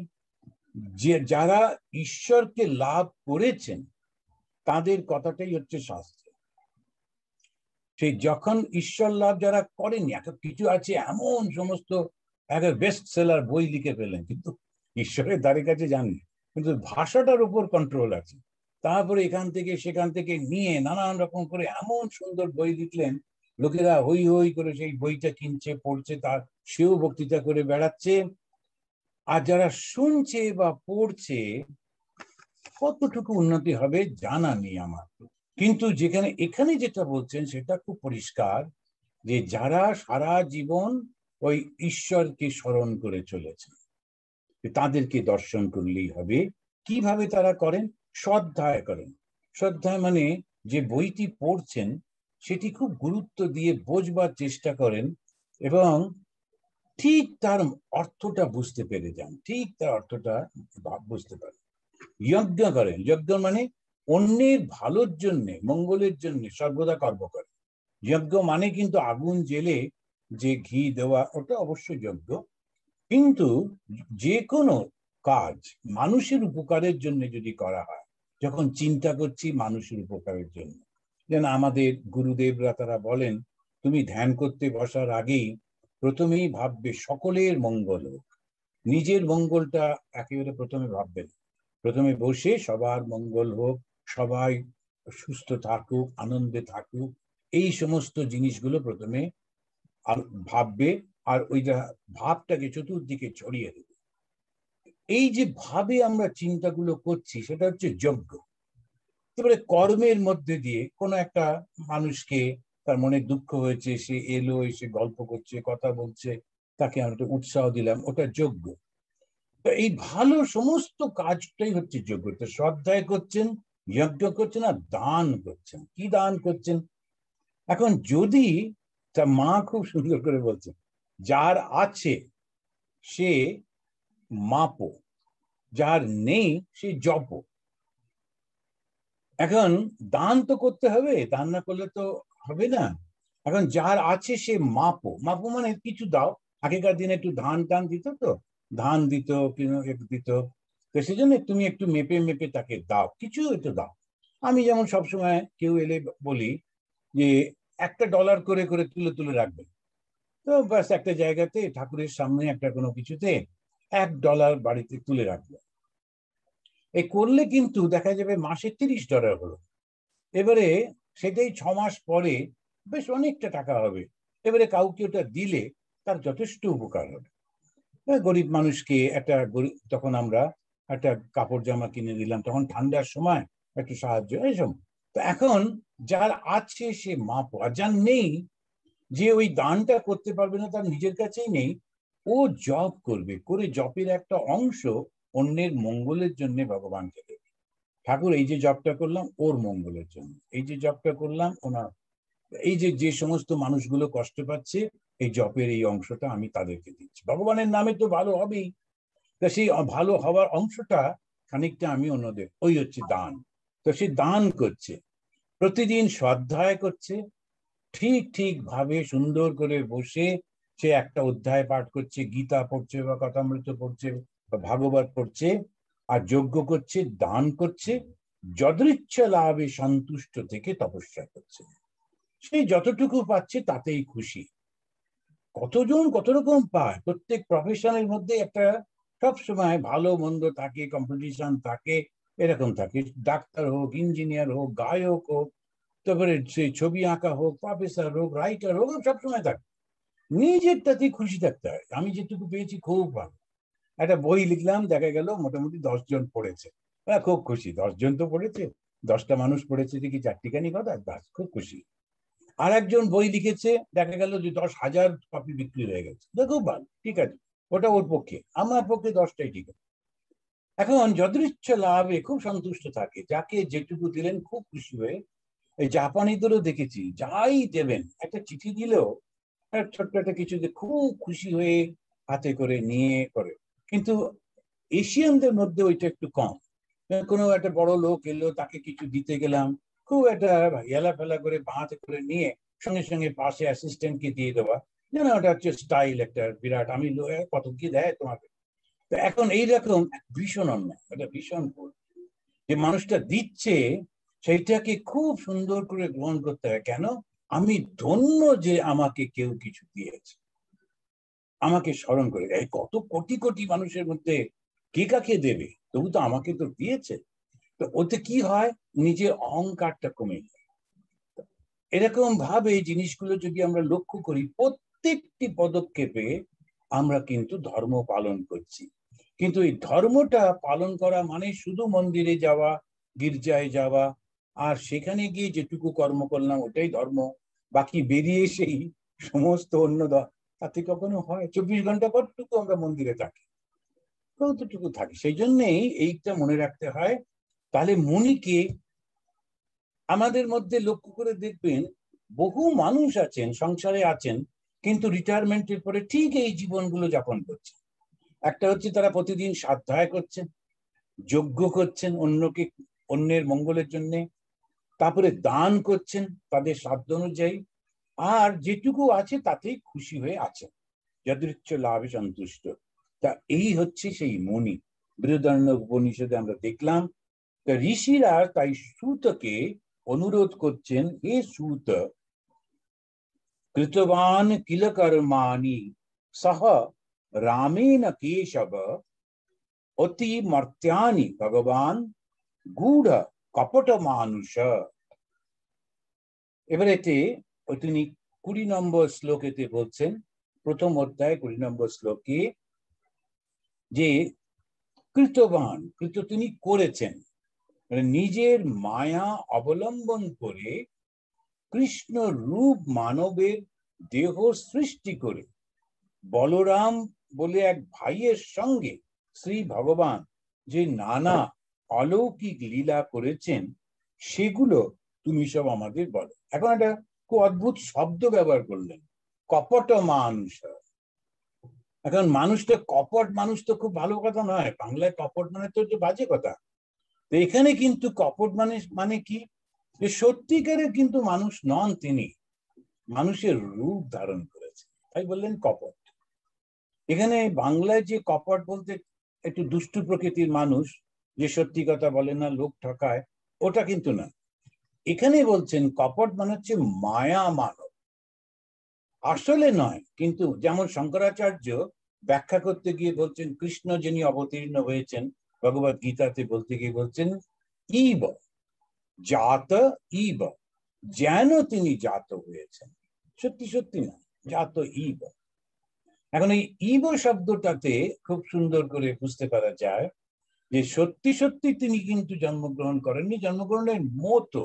A: যে যারা ঈশ্বরকে লাভ করেছেন তাদের কথাটাই হচ্ছে শাস্ত্র। সেই যখন ঈশ্বর লাভ যারা করেনি, এত কিছু আছে এমন সমস্ত একটা বেস্ট সেলার বই লিখে ফেলেন, কিন্তু ঈশ্বরের দ্বারের কাছে জানি, কিন্তু ভাষাটার উপর কন্ট্রোল আছে। তারপরে এখান থেকে সেখান থেকে নিয়ে নানান রকম করে এমন সুন্দর বই লিখলেন, লোকেরা হই হই করে সেই বইটা কিনছে, পড়ছে, তার সেও বক্তৃতা করে বেড়াচ্ছে। আর যারা শুনছে বা পড়ছে, কতটুকু উন্নতি হবে জানা নেই আমার। কিন্তু যেখানে এখানে যেটা বলছেন সেটা খুব পরিষ্কার, যে যারা সারা জীবন ওই ঈশ্বরকে স্মরণ করে চলেছে, তাদেরকে দর্শন করলেই হবে। কিভাবে তারা করেন? শ্রদ্ধায় করেন। শ্রদ্ধায় মানে যে বইটি পড়ছেন সেটি খুব গুরুত্ব দিয়ে বোঝবার চেষ্টা করেন এবং ঠিক তার অর্থটা বুঝতে পেরে যান, ঠিক তার অর্থটা বুঝতে পারেন। যজ্ঞ করেন, যজ্ঞ মানে অন্যের ভালোর জন্য, মঙ্গলের জন্য সর্বদা কর্ম করেন। যজ্ঞ মানে কিন্তু আগুন জেলে যে ঘি দেওয়া, ওটা অবশ্যই যজ্ঞ। কিন্তু যে কোনো কাজ মানুষের উপকারের জন্য যদি করা হয়, যখন চিন্তা করছি মানুষের উপকারের জন্য, যেন আমাদের গুরুদেবরা তারা বলেন, তুমি ধ্যান করতে বসার আগেই প্রথমেই ভাববে সকলের মঙ্গল হোক, নিজের মঙ্গলটা একেবারে প্রথমে ভাববেন। প্রথমে বসে সবার মঙ্গল হোক, সবাই সুস্থ থাকুক, আনন্দে থাকুক, এই সমস্ত জিনিসগুলো প্রথমে ভাববে। আর ওই ভাবটাকে চতুর্দিকে ছড়িয়ে দেবে। এই যে ভাবে আমরা চিন্তাগুলো করছি সেটা হচ্ছে যজ্ঞ। এবারে কর্মের মধ্যে দিয়ে কোনো একটা মানুষকে, তার মনে দুঃখ হয়েছে, সে এলো, এসে গল্প করছে, কথা বলছে, তাকে আমরা একটা উৎসাহ দিলাম, ওটা যজ্ঞ। তো এই ভালো সমস্ত কাজটাই হচ্ছে যজ্ঞ। তো শ্রদ্ধায় করছেন, যজ্ঞ করছেন, আর দান করছেন। কি দান করছেন? এখন যদি, তা মা খুব সুন্দর করে বলছেন, যার আছে সে মাপো, যার নেই সে জপো। এখন দান তো করতে হবে, দান না করলে তো হবে না। এখন যার আছে সে মাপো, মাপো মানে কিছু দাও। আগেকার দিনে একটু ধান টান দিত, তো ধান দিত, দিত, তো সেজন্য তুমি একটু মেপে মেপে তাকে দাও, কিছু একটু দাও। আমি যেমন সবসময় কেউ এলে বলি যে $1 করে করে তুলে তুলে রাখবে। তো ব্যাস একটা জায়গাতে ঠাকুরের সামনে একটা কোনো কিছুতে $1 বাড়িতে তুলে রাখবে। এই করলে কিন্তু দেখা যাবে মাসে $30 হলো। এবারে সেটাই 6 মাস পরে বেশ অনেকটা টাকা হবে। এবারে কাউকে ওটা দিলে তার যথেষ্ট উপকার হবে। গরিব মানুষকে একটা, তখন আমরা একটা কাপড় জামা কিনে দিলাম, তখন ঠান্ডার সময় একটু সাহায্য, এইসব। তো এখন যার আছে সে মাপো, আর যার নেই, যে ওই দানটা করতে পারবে না, তার নিজের কাছেই নেই, ও জপ করবে, করে জপের একটা অংশ অন্যের মঙ্গলের জন্য ভগবানকে দেবে। ঠাকুর এই যে জপটা করলাম ওর মঙ্গলের জন্য, এই যে জপটা করলাম ওনার, এই যে যে সমস্ত মানুষগুলো কষ্ট পাচ্ছে, এই জপের এই অংশটা আমি তাদেরকে দিচ্ছি, ভগবানের নামে তো ভালো হবেই। তা সেই ভালো হওয়ার অংশটা খানিকটা আমি অন্যদের, ওই হচ্ছে দান। তো সে দান করছে, প্রতিদিন শ্রদ্ধায় করছে, ঠিক ঠিক ভাবে সুন্দর করে বসে সে একটা অধ্যায় পাঠ করছে, গীতা পড়ছে বা কথামৃত পড়ছে বা ভাগবত পড়ছে, আর যজ্ঞ করছে, দান করছে, যদৃচ্ছা লাভে সন্তুষ্ট থেকে তপস্যা করছে। সেই যতটুকু পাচ্ছে তাতেই খুশি। কতজন কত রকম পায়, প্রত্যেক প্রফেশনের মধ্যে একটা সব সময় ভালো মন্দ থাকে, কম্পিটিশন থাকে, এরকম থাকে। ডাক্তার হোক, ইঞ্জিনিয়ার হোক, গায়ক হোক, তারপরে সেই ছবি আঁকা হোক, প্রফেসর হোক, রাইটার হোক, সবসময় থাকে। নিজেরটাতেই খুশি থাকতে হয়। আমি যেটুকু পেয়েছি খুব ভালো, একটা বই লিখলাম, দেখা গেল মোটামুটি 10 জন পড়েছে, খুব খুশি। 10 জন তো পড়েছে, 10টা মানুষ পড়েছে দেখি চারটিখানি কথা, বাস খুব খুশি। আর একজন বই লিখেছে, দেখা গেল যে 10,000 কপি বিক্রি হয়ে গেছে, খুব ভালো, ঠিক আছে, ওটা ওর পক্ষে, আমার পক্ষে 10টাই ঠিক আছে। এখন যদৃচ্ছা লাভে খুব সন্তুষ্ট থাকে, যাকে যেটুকু দিলেন খুব খুশি হয়ে। এই জাপানিদেরও দেখেছি, যাই দেবেন, একটা চিঠি দিলেও ছোট্ট একটা কিছু খুব খুশি হয়ে হাতে করে নিয়ে করে। কিন্তু এশিয়ানদের মধ্যে ওইটা একটু কম। কোনো একটা বড় লোক এলো, তাকে কিছু দিতে গেলাম, খুব একটা হেলা ফেলা করে হাতে করে নিয়ে সঙ্গে সঙ্গে পাশে অ্যাসিস্ট্যান্টকে দিয়ে দেওয়া, যেন ওটা হচ্ছে স্টাইল একটা বিরাট, আমি কত কি দেয় তোমাকে। তো এখন এইরকম ভীষণ অন্যায়, এটা ভীষণ ভুল। যে মানুষটা দিচ্ছে সেইটাকে খুব সুন্দর করে গ্রহণ করতে হয়। কেন? আমি ধন্য যে আমাকে কেউ কিছু দিয়েছে, আমাকে স্মরণ করে। এই কত কোটি কোটি মানুষের মধ্যে কে কাকে দেবে, তবু তো আমাকে তো দিয়েছে। তো ওতে কি হয়, নিজের অহংকারটা কমে যায়। এরকম ভাবে এই জিনিসগুলো যদি আমরা লক্ষ্য করি, প্রত্যেকটি পদক্ষেপে আমরা কিন্তু ধর্ম পালন করছি। কিন্তু এই ধর্মটা পালন করা মানে শুধু মন্দিরে যাওয়া, গির্জায় যাওয়া, আর সেখানে গিয়ে যেটুকু কর্ম করলাম ওটাই ধর্ম, বাকি বেরিয়ে সেই সমস্ত অন্য তাতে কখনো হয়? 24 ঘন্টা কতটুকু আমরা মন্দিরে থাকি, কতটুকু থাকি। সেই জন্যেই এইটা মনে রাখতে হয়। তাহলে মুনিকে আমাদের মধ্যে লক্ষ্য করে দেখবেন, বহু মানুষ আছেন, সংসারে আছেন, কিন্তু রিটায়ারমেন্টের পরে ঠিক এই জীবনগুলো যাপন করছে। একটা হচ্ছে তারা প্রতিদিন স্বাধ্যায় করছেন, যজ্ঞ করছেন অন্যকে, অন্যের মঙ্গলের জন্য, তারপরে দান করছেন তাদের সাধ্য অনুযায়ী, আর যেটুকু আছে তাতেই খুশি হয়ে আছেন, যদৃচ্ছ লাভে সন্তুষ্ট। তা এই হচ্ছে সেই মুনি। বৃহদারণ্যক উপনিষদে আমরা দেখলাম, তা ঋষিরা তাই সূতকে অনুরোধ করছেন, হে সূত, কৃতবান কিল কর্মাণি সহ রামেণ কেশব অতি মর্ত্যানি ভগবান গূঢ় কপট মানুষ। এবারেতে তিনি 20 নম্বর শ্লোকেতে বলছেন, প্রথম অধ্যায় 20 নম্বর শ্লোকে, যে কৃতবান, কৃত তিনি করেছেন, মানে নিজের মায়া অবলম্বন করে কৃষ্ণ রূপ মানবের দেহ সৃষ্টি করে বলরাম বলে এক ভাইয়ের সঙ্গে শ্রী ভগবান যে নানা অলৌকিক লীলা করেছেন, সেগুলো তুমি সব আমাদের বলো। এখন একটা খুব অদ্ভুত শব্দ ব্যবহার করলেন, কপট মানুষ। এখন মানুষটা কপট, মানুষ তো খুব ভালো কথা নয়, বাংলায় কপট মানে তো বাজে কথা। তো এখানে কিন্তু কপট মানে কি, যে সত্যিকারের কিন্তু মানুষ নন, তিনি মানুষের রূপ ধারণ করেছেন, তাই বললেন কপট। এখানে বাংলায় যে কপট বলতে একটু দুষ্টু প্রকৃতির মানুষ, যে সত্যি কথা বলে না, লোক ঠকায়, ওটা কিন্তু না। এখানে বলছেন কপট মানে হচ্ছে মায়া মানব, আসলে নয়। কিন্তু যেমন শঙ্করাচার্য ব্যাখ্যা করতে গিয়ে বলছেন, কৃষ্ণ যিনি অবতীর্ণ হয়েছেন ভগবত গীতাতে বলতে গিয়ে বলছেন, ইব জাত ইব, যেন তিনি জাত হয়েছেন, সত্যি সত্যি না, জাত ইব। এখন এই ইব শব্দটাতে খুব সুন্দর করে বুঝতে পারা যায় যে সত্যি সত্যি তিনি কিন্তু জন্মগ্রহণ করেননি, জন্মগ্রহণের মতো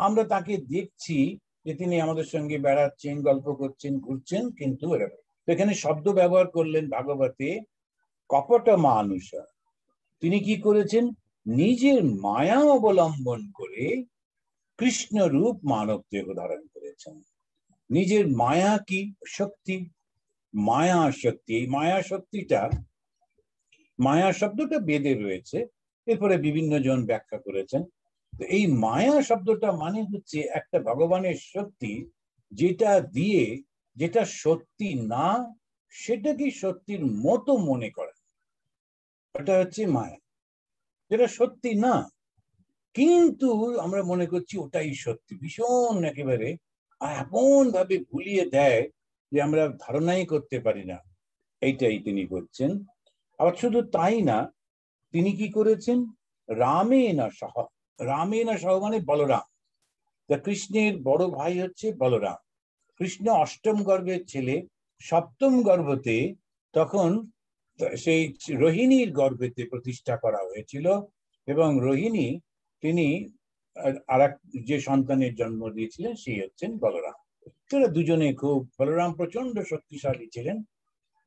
A: আমরা তাকে দেখছি যে তিনি আমাদের সঙ্গে বেড়াচ্ছেন, গল্প করছেন, ঘুরছেন, কিন্তু এখানে শব্দ ব্যবহার করলেন ভাগবতে, কপট মানুষ। তিনি কি করেছেন, নিজের মায়া অবলম্বন করে কৃষ্ণ রূপ মানব দেহ ধারণ করেছেন। নিজের মায়া কি শক্তি, মায়া শক্তি, এই মায়া শক্তিটা, মায়া শব্দটা বেদে রয়েছে, এরপরে বিভিন্ন জন ব্যাখ্যা করেছেন। তো এই মায়া শব্দটা মানে হচ্ছে একটা ভগবানের শক্তি, যেটা দিয়ে যেটা সত্যি না সেটাকে সত্যির মতো মনে করে, ওটা হচ্ছে মায়া। যেটা সত্যি না কিন্তু আমরা মনে করছি ওটাই সত্যি, ভীষণ একেবারে এমন ভাবে ভুলিয়ে দেয় যে আমরা ধারণাই করতে পারি না, এইটাই তিনি করছেন। আবার শুধু তাই না, তিনি কি করেছেন, রামেনা সহ, রামেনা সহ মানে বলরাম, তা কৃষ্ণের বড় ভাই হচ্ছে বলরাম। কৃষ্ণ অষ্টম গর্ভের ছেলে, সপ্তম গর্ভতে তখন সেই রোহিণীর গর্ভেতে প্রতিষ্ঠা করা হয়েছিল, এবং রোহিণী তিনি আর এক যে সন্তানের জন্ম দিয়েছিলেন সেই হচ্ছেন বলরাম। তারা দুজনে খুব, বলরাম প্রচন্ড শক্তিশালী ছিলেন,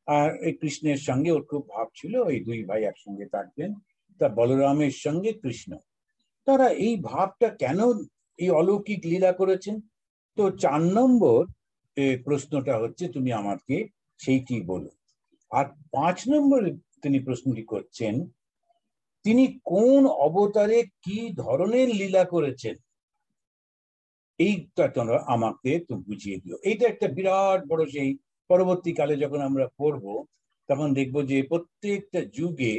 A: আর এই কৃষ্ণের সঙ্গে ওর খুব ভাব ছিল, এই দুই ভাই একসঙ্গে থাকতেন। তা বলরামের সঙ্গে কৃষ্ণ, তারা এই ভাবটা কেন এই অলৌকিক লীলা করেছেন। তো 4 নম্বর প্রশ্নটা হচ্ছে, তুমি আমাকে সেইটি বলো। আর 5 নম্বরে তিনি প্রশ্নটি করছেন, তিনি কোন অবতারে কি ধরনের লীলা করেছেন, এইটা তোমরা আমাকে তো বুঝিয়ে দিও। এইটা একটা বিরাট বড়, সেই পরবর্তীকালে যখন আমরা পড়বো তখন দেখবো যে প্রত্যেকটা যুগে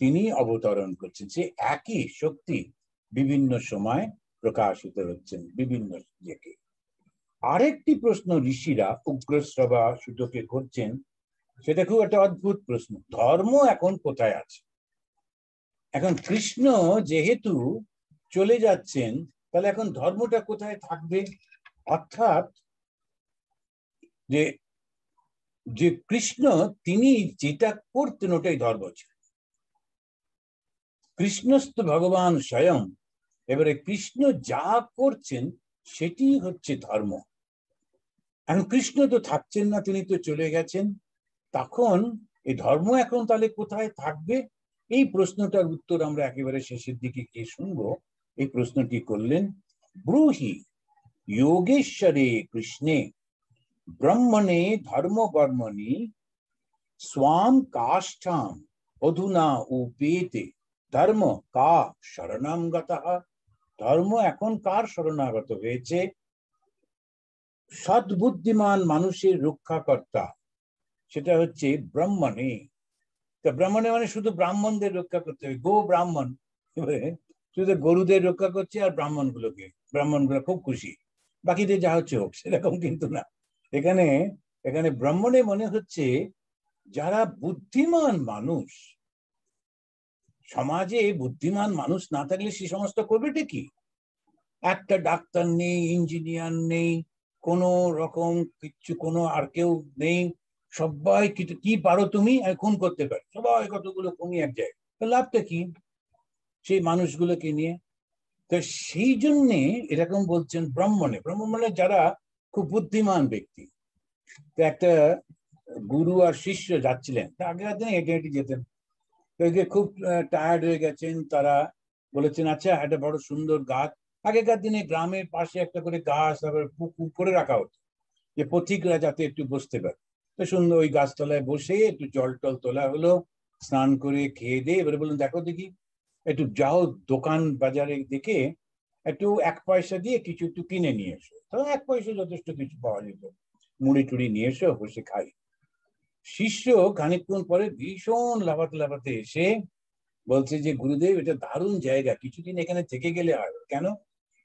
A: তিনি অবতরণ করছেন, সে একই শক্তি বিভিন্ন সময় প্রকাশিত হচ্ছেন বিভিন্ন ইয়েকে। আরেকটি প্রশ্ন ঋষিরা উগ্রশ্রবা সূতকে করছেন, সেটা খুব একটা অদ্ভুত প্রশ্ন, ধর্ম এখন কোথায় আছে। এখন কৃষ্ণ যেহেতু চলে যাচ্ছেন, তাহলে এখন ধর্মটা কোথায় থাকবে। অর্থাৎ যে যে কৃষ্ণ তিনি যেটা করতেন ওটাই ধর্ম ছিল। কৃষ্ণস্থ ভগবান স্বয়ং এবারে কৃষ্ণ যা করছেন সেটি হচ্ছে ধর্ম। এখন কৃষ্ণ তো থাকছেন না, তিনি তো চলে গেছেন, তখন এই ধর্ম এখন তাহলে কোথায় থাকবে? এই প্রশ্নটার উত্তর আমরা একেবারে শেষের দিকে গিয়ে শুনবো। এই প্রশ্নটি করলেন ব্রূহি যোগেশ্বরে কৃষ্ণে ব্রহ্মণে ধর্ম কর্মণি স্বাম কাষ্ঠাম অধুনা উপেতে ধর্ম কা শরণাম গতঃ। ধর্ম এখন কার শরণাগত হয়েছে? সদ্বুদ্ধিমান মানুষের রক্ষাকর্তা, সেটা হচ্ছে ব্রাহ্মণে। তা ব্রাহ্মণে মানে শুধু ব্রাহ্মণদের রক্ষা করতে হবে, গো ব্রাহ্মণ, শুধু গরুদের রক্ষা করছে আর ব্রাহ্মণগুলো খুব খুশি, বাকিদের যা হচ্ছে হোক, সেরকম কিন্তু না। এখানে এখানে ব্রাহ্মণে মনে হচ্ছে যারা বুদ্ধিমান মানুষ। সমাজে বুদ্ধিমান মানুষ না থাকলে সে সমস্ত করবেটা কি? একটা ডাক্তার নেই, ইঞ্জিনিয়ার নেই, কোনো রকম কিছু, কোনো আর কেউ নেই, সবাই কি পারো তুমি, খুন করতে পারো, সবাই কতগুলো খুনি এক জায়গায়, লাভটা কি সেই মানুষগুলোকে নিয়ে? তো সেই জন্যে এরকম বলছেন ব্রাহ্মণে। ব্রাহ্মণে যারা খুব বুদ্ধিমান ব্যক্তি। তো একটা গুরু আর শিষ্য যাচ্ছিলেন, আগের দিনে হেঁটে হেঁটে যেতেন, তো খুব টায়ার্ড হয়ে গেছেন, তারা বলেছেন আচ্ছা একটা বড় সুন্দর গাছ, আগেকার দিনে গ্রামের পাশে একটা করে গাছ তারপরে পুকুর করে রাখা হতো, যে পথিকরা যাতে একটু বসতে পারে। তো সুন্দর ওই গাছতলায় বসে একটু জল টল তোলা হলো, স্নান করে খেয়ে দিয়ে এবারে বললেন দেখো দেখি, একটু যাও দোকান বাজারে দেখে একটু 1 পয়সা দিয়ে কিছু একটু কিনে নিয়ে এসো। তো 1 পয়সা যথেষ্ট কিছু পাওয়া যেত, মুড়ি টুড়ি নিয়ে এসো, বসে খাই। শিষ্য খানিকক্ষণ পরে ভীষণ লাফাতে লাফাতে এসে বলছে যে গুরুদেব, এটা দারুণ জায়গা, কিছুদিন এখানে থেকে গেলে হয়। কেন?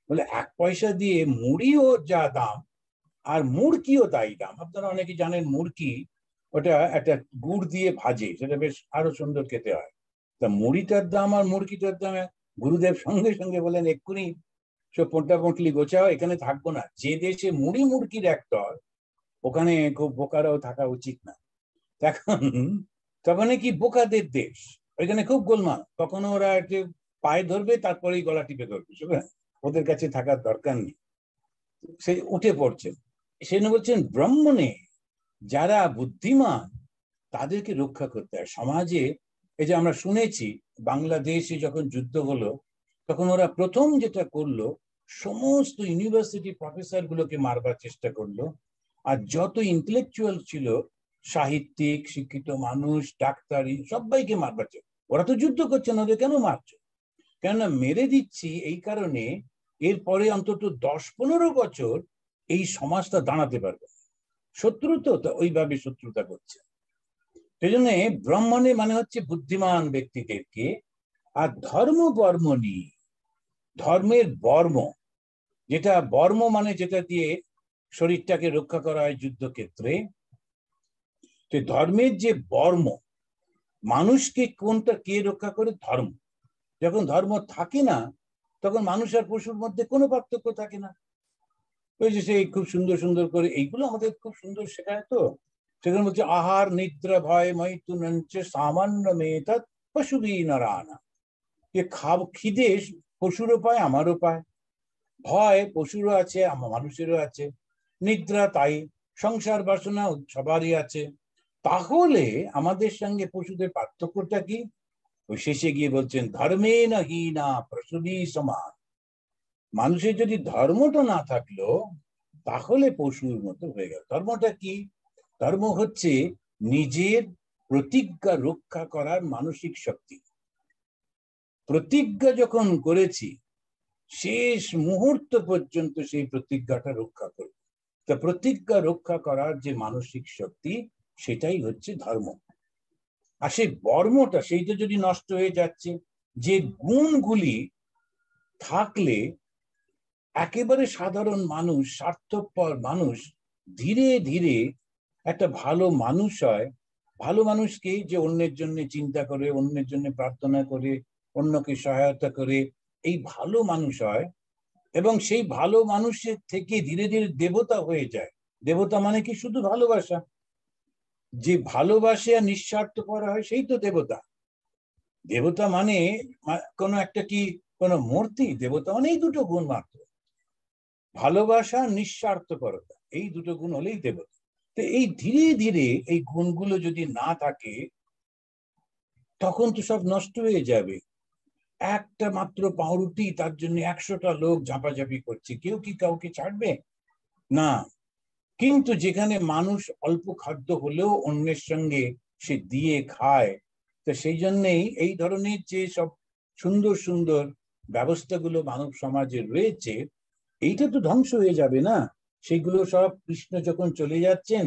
A: বলে 1 পয়সা দিয়ে মুড়িও যা দাম আর মুড়কিও তাই দাম। আপনারা অনেকে জানেন মুড়কি, ওটা একটা গুড় দিয়ে ভাজে, সেটা বেশ আরো সুন্দর খেতে হয়। তা মুড়িটার দাম আর মুড়কিটার দাম। গুরুদেব সঙ্গে সঙ্গে বলেন এক্ষুনি সব পোঁটা পোঁটলি গোছাও, এখানে থাকবো না। যে দেশে মুড়ি মুড়কির একদর, ওখানে খুব বোকারাও থাকা উচিত না। এখন তখন কি বোকাদের দেশ, ওইখানে খুব গোলমাল, কখনো ওরা একটু পায়ে ধরবে তারপরেই গলা টিপে ধরবে, ওদের কাছে থাকার দরকার নেই। সে উঠে পড়ছেন, সে বলছেন ব্রাহ্মণে যারা বুদ্ধিমান তাদেরকে রক্ষা করতে হয় সমাজে। এই যে আমরা শুনেছি বাংলাদেশে যখন যুদ্ধ হলো, তখন ওরা প্রথম যেটা করলো, সমস্ত ইউনিভার্সিটি প্রফেসর গুলোকে মারবার চেষ্টা করলো, আর যত ইন্টেলেকচুয়াল ছিল, সাহিত্যিক, শিক্ষিত মানুষ, ডাক্তারি, সবাইকে মারবার চেষ্টা। ওরা তো যুদ্ধ করছে না, ওদের কেন মারছে? কেননা মেরে দিচ্ছি এই কারণে এরপরে অন্তত 10-15 বছর এই সমাজটা দাঁড়াতে পারবে। শত্রু তো ওইভাবে শত্রুতা করছে। সেই জন্য ব্রাহ্মণে মানে হচ্ছে বুদ্ধিমান ব্যক্তিদেরকে। আর ধর্ম বর্মণি, ধর্মের বর্ম, যেটা বর্ম মানে যেটা দিয়ে শরীরটাকে রক্ষা করা হয় যুদ্ধক্ষেত্রে, তো ধর্মের যে বর্ম, মানুষকে কোনটা কে রক্ষা করে? ধর্ম। যখন ধর্ম থাকে না, তখন মানুষ আর পশুর মধ্যে কোনো পার্থক্য থাকে না। ওই যে সেই খুব সুন্দর সুন্দর করে এইগুলো আমাদের খুব সুন্দর শেখায়। তো সেখানে বলছে আহার নিদ্রা ভয় মৈথুনঞ্চ সামান্য মেতৎ পশুবি নারায়ণ। যে খিদে পশুরও পায়, আমারও পায়, ভয় পশুরও আছে, আমার মানুষেরও আছে, নিদ্রা তাই, সংসার বাসনা সবারই আছে। তাহলে আমাদের সঙ্গে পশুদের পার্থক্যটা কি? ওই শেষে গিয়ে বলছেন ধর্মে না হীনা পশুবি সমান। মানুষের যদি ধর্মটা না থাকলো, তাহলে পশুর মতো হয়ে গেল। ধর্মটা কি? ধর্ম হচ্ছে নিজের প্রতিজ্ঞা রক্ষা করার মানসিক শক্তি। প্রতিজ্ঞা যখন করেছি, শেষ মুহূর্ত পর্যন্ত সেই প্রতিজ্ঞাটা রক্ষা করব। তা প্রতিজ্ঞা রক্ষা করার যে মানসিক শক্তি, সেটাই হচ্ছে ধর্ম। আর সেই বর্মটা, সেইটা যদি নষ্ট হয়ে যাচ্ছে, যে গুণগুলি থাকলে একেবারে সাধারণ মানুষ, স্বার্থপর মানুষ ধীরে ধীরে একটা ভালো মানুষ হয়। ভালো মানুষকে যে অন্যের জন্য চিন্তা করে, অন্যের জন্য প্রার্থনা করে, অন্যকে সহায়তা করে, এই ভালো মানুষ হয়। এবং সেই ভালো মানুষের থেকে ধীরে ধীরে দেবতা হয়ে যায়। দেবতা মানে কি? শুধু ভালোবাসা। যে ভালোবাসে আর নিঃস্বার্থপর হয়, সেই তো দেবতা। দেবতা মানে কোনো একটা কি কোন মূর্তি দেবতা মানে এই দুটো গুণ মাত্র, ভালোবাসা, নিঃস্বার্থপরতা, এই দুটো গুণ হলেই দেবতা। তো এই ধীরে ধীরে এই গুণগুলো যদি না থাকে তখন তো সব নষ্ট হয়ে যাবে। একটা মাত্র পাউরুটি, তার জন্য 100টা লোক ঝাঁপাঝাঁপি করছে, কেউ কি কাউকে ছাড়বে না। কিন্তু যেখানে মানুষ অল্প খাদ্য হলেও অন্যের সঙ্গে সে দিয়ে খায়, তো সেই জন্যেই এই ধরনের যে সব সুন্দর সুন্দর ব্যবস্থাগুলো মানব সমাজে রয়েছে, এইটা তো ধ্বংস হয়ে যাবে না। সেগুলো সব কৃষ্ণ যখন চলে যাচ্ছেন,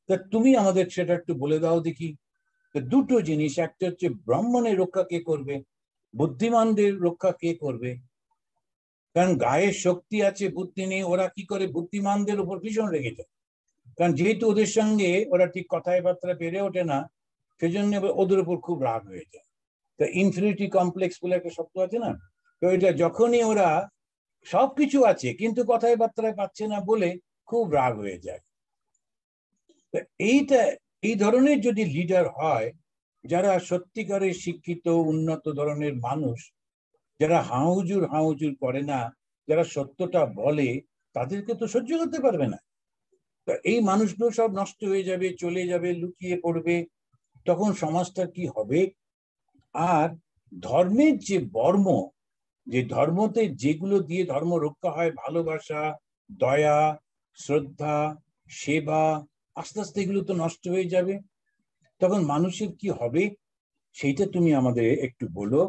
A: তা তুমি আমাদের সেটা একটু বলে দাও দেখি। দুটো জিনিস, একটা হচ্ছে ব্রাহ্মণের রক্ষা কে করবে, বুদ্ধিমানদের রক্ষা কে করবে? কারণ গায়ের শক্তি আছে, বুদ্ধি নেই, ওরা কি করে? বুদ্ধিমানদের উপর ভীষণ রেগে যায়। কারণ যেহেতু ওদের সঙ্গে ওরা ঠিক কথায় বার্তা পেরে ওঠে না, সেজন্য ওদের উপর খুব রাগ হয়ে যায়। তা ইনফিনিটি কমপ্লেক্স বলে একটা শব্দ আছে না, তো এটা যখনই ওরা সবকিছু আছে কিন্তু কথায় বার্তায় পাচ্ছে না বলে খুব রাগ হয়ে যায়। এইটা, এই ধরনের যদি লিডার হয়, যারা সত্যিকারের শিক্ষিত উন্নত ধরনের মানুষ, যারা হাউজুর হাউজুর করে না, যারা সত্যটা বলে, তাদেরকে তো সহ্য করতে পারবে না। এই মানুষগুলো সব নষ্ট হয়ে যাবে, চলে যাবে, লুকিয়ে পড়বে, তখন সমাজটা কি হবে? আর ধর্মের যে বর্ম, যে ধর্মতে যেগুলো দিয়ে ধর্ম রক্ষা হয়, ভালোবাসা, দয়া, শ্রদ্ধা, সেবা, আস্তে আস্তে এগুলো তো নষ্ট হয়ে যাবে। তখন মানুষের কি হবে সেইটা তুমি আমাদের একটু বলো।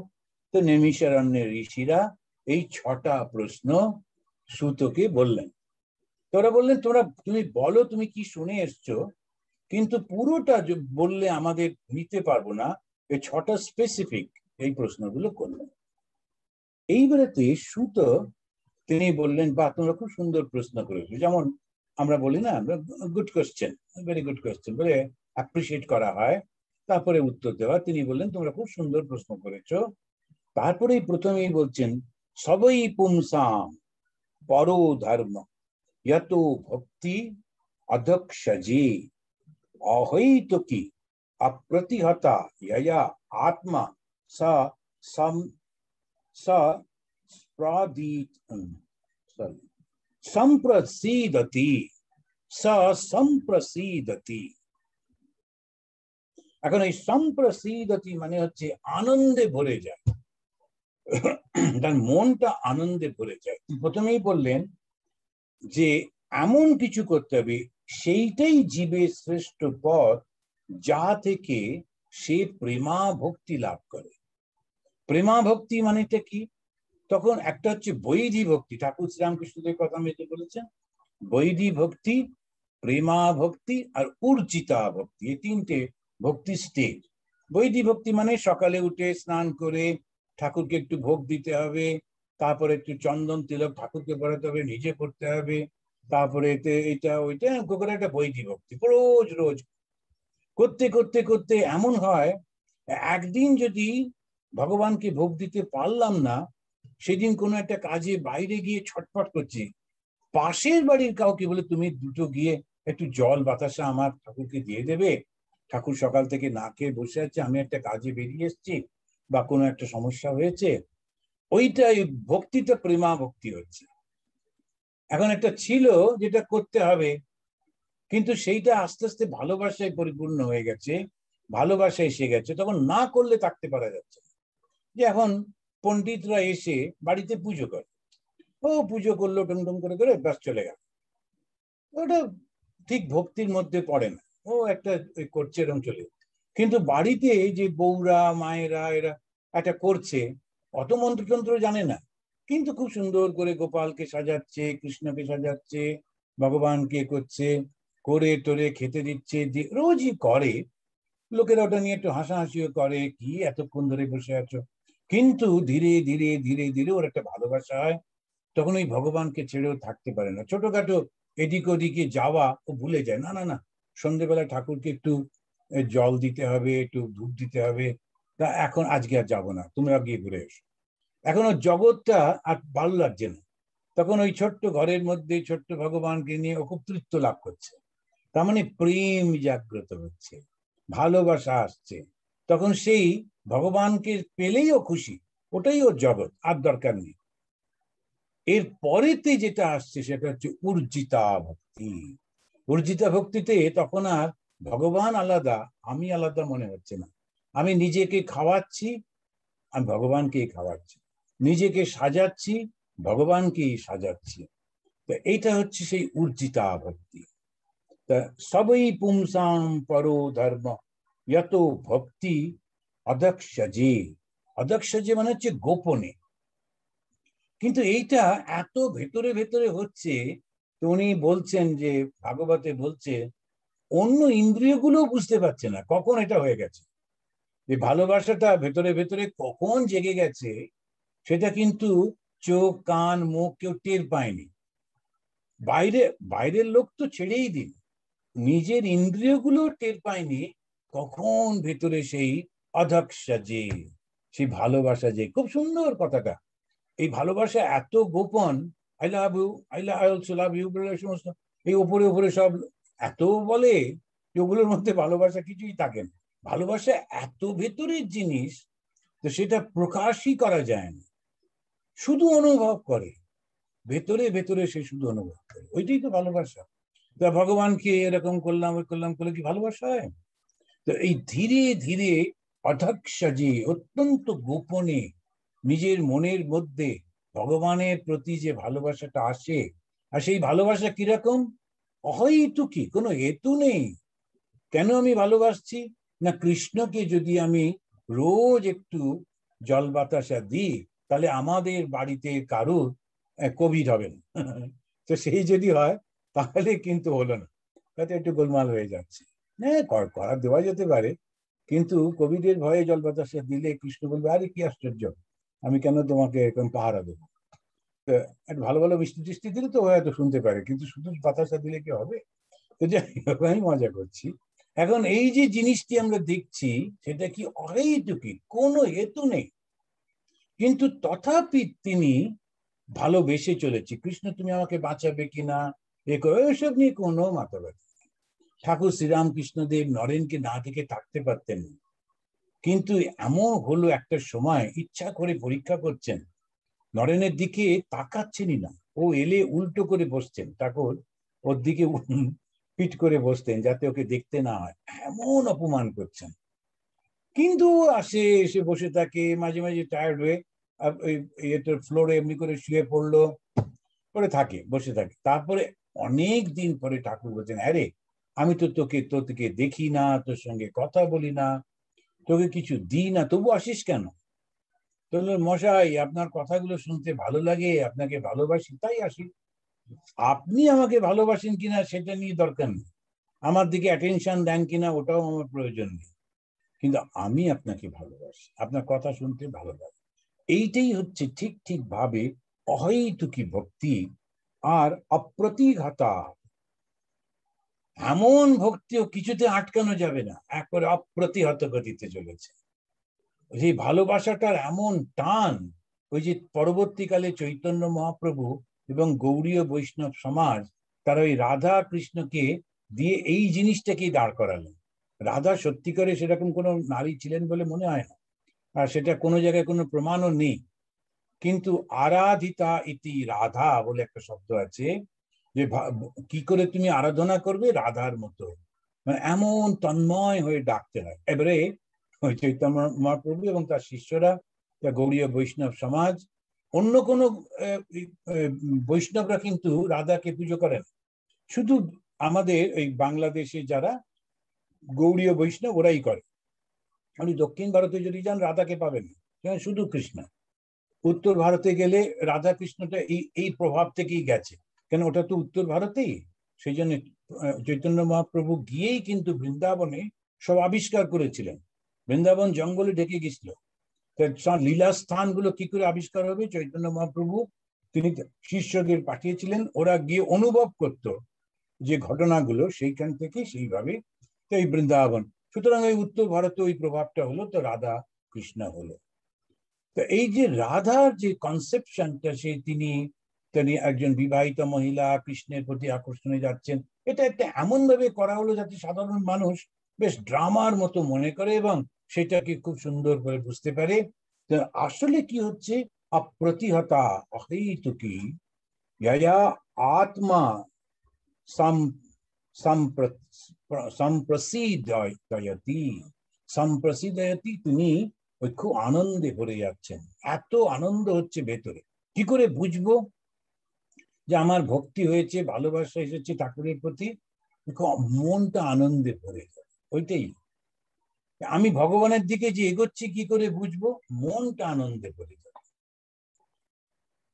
A: তো নৈমিষারণ্যের ঋষিরা এই 6টা প্রশ্ন সুতকে বললেন। তোরা বললেন তুমি বলো তুমি কি শুনে এসছো, কিন্তু পুরোটা বললে আমাদের নিতে পারবো না, এই 6টা স্পেসিফিক এই প্রশ্নগুলো করলেন। এইবারেতে সুত তিনি বললেন, বা তোমরা খুব সুন্দর প্রশ্ন করেছো, যেমন আমরা বলি না, good question, very good question বলে অ্যাপ্রিসিয়েট করা হয়, তারপরে উত্তর দেওয়া। তিনি বললেন তোমরা খুব সুন্দর প্রশ্ন করেছো। তারপরেই প্রথমেই বলছেন, সবই পুংসাম পরো ধর্ম यतो भक्ति अधक्षजे अहैतुकी अप्रतिहता यया आत्मा स सम स स्प्रदीत संप्रसीदति स संप्रसीदति। এখন এই সম্প্রসীদতি মানে হচ্ছে আনন্দে ভরে যায়, তার মনটা আনন্দে ভরে যায়। প্রথমেই বললেন যে এমন কিছু করতে হবে, সেইটাই জীবের শ্রেষ্ঠ পথ, যা থেকে সে প্রেমা ভক্তি লাভ করে। প্রেমা ভক্তি মানেটা কি? তখন একটা হচ্ছে বৈধি ভক্তি, ঠাকুর শ্রীরামকৃষ্ণদেব কথা মেতে বলেছেন, বৈধি ভক্তি, প্রেমা ভক্তি আর উর্জিতা ভক্তি, এই 3টে ভক্তি স্টেজ। বৈধি ভক্তি মানে সকালে উঠে স্নান করে ঠাকুরকে একটু ভোগ দিতে হবে, তারপরে একটু চন্দন তিলক ঠাকুরকে পড়াতে হবে, নিজে করতে হবে, তারপরে এটা ওইটা করে একটা বৈধি ভক্তি রোজ রোজ করতে করতে করতে এমন হয়, একদিন যদি ভগবানকে ভোগ দিতে পারলাম না, সেদিন কোনো একটা কাজে বাইরে গিয়ে ছটফট করছি, পাশের বাড়ির কাউকে বলে তুমি দুটো গিয়ে একটু জল বাতাসা আমার ঠাকুরকে দিয়ে দেবে, ঠাকুর সকাল থেকে না খেয়ে বসে আছে, আমি একটা কাজে বেরিয়ে এসেছি বা কোনো একটা সমস্যা হয়েছে, ওইটাই ভক্তিটা প্রেমা ভক্তি হচ্ছে। এখন একটা ছিল যেটা করতে হবে, কিন্তু সেইটা আস্তে আস্তে ভালোবাসায় পরিপূর্ণ হয়ে গেছে, ভালোবাসা এসে গেছে, তখন না করলে থাকতে পারা যাচ্ছে। যে এখন পণ্ডিতরা এসে বাড়িতে পুজো করে, ও পুজো করলো টুমটুম করে করে ব্যাস চলে গেল, ওটা ঠিক ভক্তির মধ্যে পড়ে না, ও একটা করছে এরকম চলে। কিন্তু বাড়িতে যে বউরা মায়েরা এরা একটা করছে, অত মন্ত্রতন্ত্র জানে না, কিন্তু খুব সুন্দর করে গোপালকে সাজাচ্ছে, কৃষ্ণকে সাজাচ্ছে, ভগবানকে করছে, করে টোরে খেতে দিচ্ছে, রোজই করে। লোকেরা ওটা নিয়ে একটু হাসাহাসিও করে, কি এতক্ষণ ধরে বসে আছো, কিন্তু ধীরে ধীরে ধীরে ধীরে ওর একটা ভালোবাসা হয়, তখন ওই ভগবানকে ছেড়েও থাকতে পারে না। ছোটখাটো এদিক ওদিকে যাওয়া ও ভুলে যায়, না না না, সন্ধ্যেবেলা ঠাকুরকে একটু জল দিতে হবে, একটু ধূপ দিতে হবে, তা এখন আজকে আর যাবো না, তোমরা গিয়ে ঘুরে এসো। এখন ওর জগৎটা আর ভালো লাগছে না, তখন ওই ছোট্ট ঘরের মধ্যে ছোট্ট ভগবানকে নিয়ে ও খুব তৃপ্ত লাভ করছে, তার মানে প্রেম জাগ্রত হচ্ছে, ভালোবাসা আসছে, তখন সেই ভগবানকে পেলেই ও খুশি, ওটাই ওর জগৎ, আর দরকার নেই। এর পরেতে যেটা আসছে সেটা হচ্ছে উর্জিতা ভক্তি। উর্জিতা ভক্তিতে তখন আর ভগবান আলাদা, আমি আলাদা মনে হচ্ছে না। আমি নিজেকে খাওয়াচ্ছি, আমি ভগবানকেই খাওয়াচ্ছি, নিজেকে সাজাচ্ছি, ভগবানকেই সাজাচ্ছি। তো এইটা হচ্ছে সেই উর্জিতা ভক্তি। তা সবই পুংসাং পরো ধর্ম যত ভক্তি অদক্ষজে। অদক্ষজে মানে হচ্ছে গোপনে। কিন্তু এইটা এত ভেতরে ভেতরে হচ্ছে, তো উনি বলছেন যে ভাগবতে বলছে অন্য ইন্দ্রিয়গুলো বুঝতে পারছে না কখন এটা হয়ে গেছে। যে ভালোবাসাটা ভেতরে ভেতরে কখন জেগে গেছে সেটা কিন্তু চোখ কান মুখ কেউ টের পায়নি। বাইরে বাইরের লোক তো ছেড়েই দিন, নিজের ইন্দ্রিয়গুলো টের পায়নি কখন ভেতরে সেই অধক্ষা যে, সেই ভালোবাসা যে। খুব সুন্দর কথাটা। এই ভালোবাসা এত গোপন। I love you, I also love you, সমস্ত এই উপরে উপরে সব এত বলে যে ওগুলোর মধ্যে ভালোবাসা কিছুই থাকে না। ভালোবাসা এত ভেতরের জিনিস, তো সেটা প্রকাশই করা যায় না, শুধু অনুভব করে। ভেতরে ভেতরে সে শুধু অনুভব করে, ওইটাই তো ভালোবাসা। তা ভগবানকে এরকম করলাম ওই করলাম করলে কি ভালোবাসা হয়? তো এই ধীরে ধীরে অধক্ষজে, অত্যন্ত গোপনে নিজের মনের মধ্যে ভগবানের প্রতি যে ভালোবাসাটা আসে, আর সেই ভালোবাসা কিরকম? অহেতুকী, কোনো হেতু নেই। কেন আমি ভালোবাসছি? না কৃষ্ণকে যদি আমি রোজ একটু জল বাতাসা দিই, তাহলে আমাদের বাড়িতে কারুর কোভিড হবে না। তো সেই যদি হয় তাহলে কিন্তু হলো না, তাতে একটু গোলমাল হয়ে যাচ্ছে। হ্যাঁ, করা দেওয়া যেতে পারে, কিন্তু কোভিডের ভয়ে জল বাতাসা দিলে কৃষ্ণ বলবে আরে কি আশ্চর্য, আমি কেন তোমাকে এরকম পাহারা দেবো। তো একটা ভালো ভালো মিষ্টি টিষ্টি দিলে তো হয়তো শুনতে পারে, কিন্তু শুধু বাতাসা দিলে কি হবে? তো যাই হোক, আমি মজা করছি। এখন এই যে জিনিসটি আমরা দেখছি সেটা কি অহেতুকী, কোনো হেতু নেই, কিন্তু তথাপি তিনি ভালোবেসে চলেছি। কৃষ্ণ তুমি আমাকে বাঁচাবে কিনা এসব নিয়ে কোনো মাথা ব্যথা। ঠাকুর শ্রীরামকৃষ্ণদেব নরেনকে না দেখে থাকতে পারতেন, কিন্তু এমন হলো একটা সময় ইচ্ছা করে পরীক্ষা করছেন, নরেনের দিকে তাকাচ্ছেনই না। ও এলে উল্টো করে বসছেন, ঠাকুর ওর দিকে পিট করে বসতেন যাতে ওকে দেখতে না হয়, এমন অপমান করছেন। কিন্তু আসে, এসে বসে থাকে, মাঝে মাঝে টায়ার্ড হয়ে ফ্লোরে এমনি করে শুয়ে পড়লো, করে থাকে, বসে থাকে। তারপরে অনেক দিন পরে ঠাকুর বলছেন আরে আমি তো তোকে দেখি না, তোর সঙ্গে কথা বলি না, তোকে কিছু দিই না, তবু আসিস কেন? তো মশাই আপনার কথাগুলো শুনতে ভালো লাগে, আপনাকে ভালোবাসি তাই আসি। আপনি আমাকে ভালোবাসেন কিনা সেটা নিয়ে দরকার নেই, আমার দিকে অ্যাটেনশন দেন কিনা ওটাও আমার প্রয়োজন নেই, কিন্তু আমি আপনাকে ভালোবাসি, আপনার কথা শুনতে ভালো লাগে। এইটাই হচ্ছে ঠিক ঠিক ভাবে অহৈতুকী ভক্তি। আর অপ্রতিঘাতা, এমন ভক্তিও কিছুতে আটকানো যাবে না, একবারে অপ্রতিহত গতিতে চলেছে। সেই ভালোবাসাটার এমন টান, ওই যে পরবর্তীকালে চৈতন্য মহাপ্রভু এবং গৌড়ীয় বৈষ্ণব সমাজ তারা ওই রাধা কৃষ্ণকে দিয়ে এই জিনিসটাকেই দাঁড় করালেন। রাধা সত্যিকারে সেরকম কোনো নারী ছিলেন বলে মনে হয় না, আর সেটা কোনো জায়গায় কোনো প্রমাণও নেই। কিন্তু আরাধিতা ইতি রাধা বলে একটা শব্দ আছে, যে কি করে তুমি আরাধনা করবে রাধার মতো, মানে এমন তন্ময় হয়ে ডাকতে হয়। এবারে ওই চৈতন্য মহাপ্রভু এবং তার শিষ্যরা, গৌড়ীয় বৈষ্ণব সমাজ, অন্য কোনো বৈষ্ণবরা কিন্তু রাধাকে পুজো করেন। শুধু আমাদের এই বাংলাদেশে যারা গৌড়ীয় বৈষ্ণব ওরাই করে। আপনি দক্ষিণ ভারতে যদি যান রাধাকে পাবেন না, শুধু কৃষ্ণ। উত্তর ভারতে গেলে রাধা কৃষ্ণটা এই এই প্রভাব থেকেই গেছে, কেন ওটা তো উত্তর ভারতেই। সেই জন্য চৈতন্য মহাপ্রভু গিয়েই কিন্তু বৃন্দাবনে সব আবিষ্কার করেছিলেন। বৃন্দাবন জঙ্গলে ঢেকে গেছিল, লীলা স্থানগুলো কি করে আবিষ্কার হবে? চৈতন্য মহাপ্রভু তিনি শিষ্যদের পাঠিয়েছিলেন, ওরা গিয়ে অনুভব করত যে ঘটনাগুলো, সেইখান থেকে সেইভাবে এই বৃন্দাবন। সুতরাং এই উত্তর ভারতে ওই প্রভাবটা হলো, তো রাধা কৃষ্ণ হলো। তো এই যে রাধার যে কনসেপশনটা, সে তিনি তিনি একজন বিবাহিত মহিলা কৃষ্ণের প্রতি আকর্ষণে যাচ্ছেন, এটা একটা এমন ভাবে করা হলো যাতে সাধারণ মানুষ বেশ ড্রামার মতো মনে করে এবং সেটাকে খুব সুন্দর করে বুঝতে পারে। আসলে কি হচ্ছে, অপ্রতিহতা অহেতুকি ইয়া আত্মা সম্প্রসিদয়তি সম্প্রসিদয়তি। তিনি ওই খুব আনন্দে ভরে যাচ্ছেন, এত আনন্দ হচ্ছে ভেতরে। কি করে বুঝবো যে আমার ভক্তি হয়েছে, ভালোবাসা এসেছে ঠাকুরের প্রতি? মনটা আনন্দে ভরে যাবে, ওইটাই। আমি ভগবানের দিকে যে এগোচ্ছি কি করে বুঝবো? মনটা আনন্দে ভরে যাবে।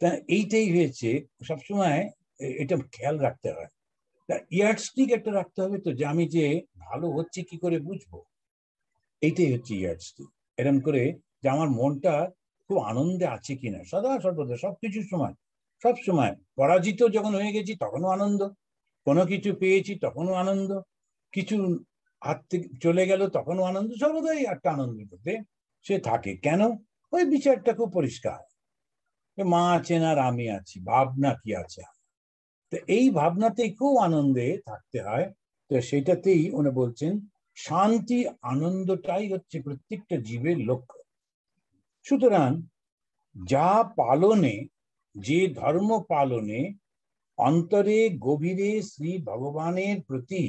A: তা এইটাই হয়েছে সবসময়, এটা খেয়াল রাখতে হয়। তা ইয়ার্ডস্টিক একটা রাখতে হবে তো, যে আমি যে ভালো হচ্ছে কি করে বুঝবো? এইটাই হচ্ছে ইয়ার্ডস্টিক। এরকম করে যে আমার মনটা খুব আনন্দে আছে কিনা সদা সর্বদা, সবকিছুর সময়, সব সময়। পরাজিত যখন হয়ে গেছি তখনও আনন্দ, কোনো কিছু পেয়েছি তখনও আনন্দ, কিছু হাত থেকে চলে গেল তখনও আনন্দ, সর্বদাই একটা আনন্দের মধ্যে সে থাকে। কেন? ওই বিচারটা খুব পরিষ্কার, মা আছেন আর আমি আছি, ভাবনা কি আছে। তো এই ভাবনাতেই খুব আনন্দে থাকতে হয়। তো সেটাতেই উনি বলছেন শান্তি আনন্দটাই হচ্ছে প্রত্যেকটা জীবের লক্ষ্য। সুতরাং যা পালনে, যে ধর্ম পালনে অন্তরে গভীরে শ্রী ভগবানের প্রতি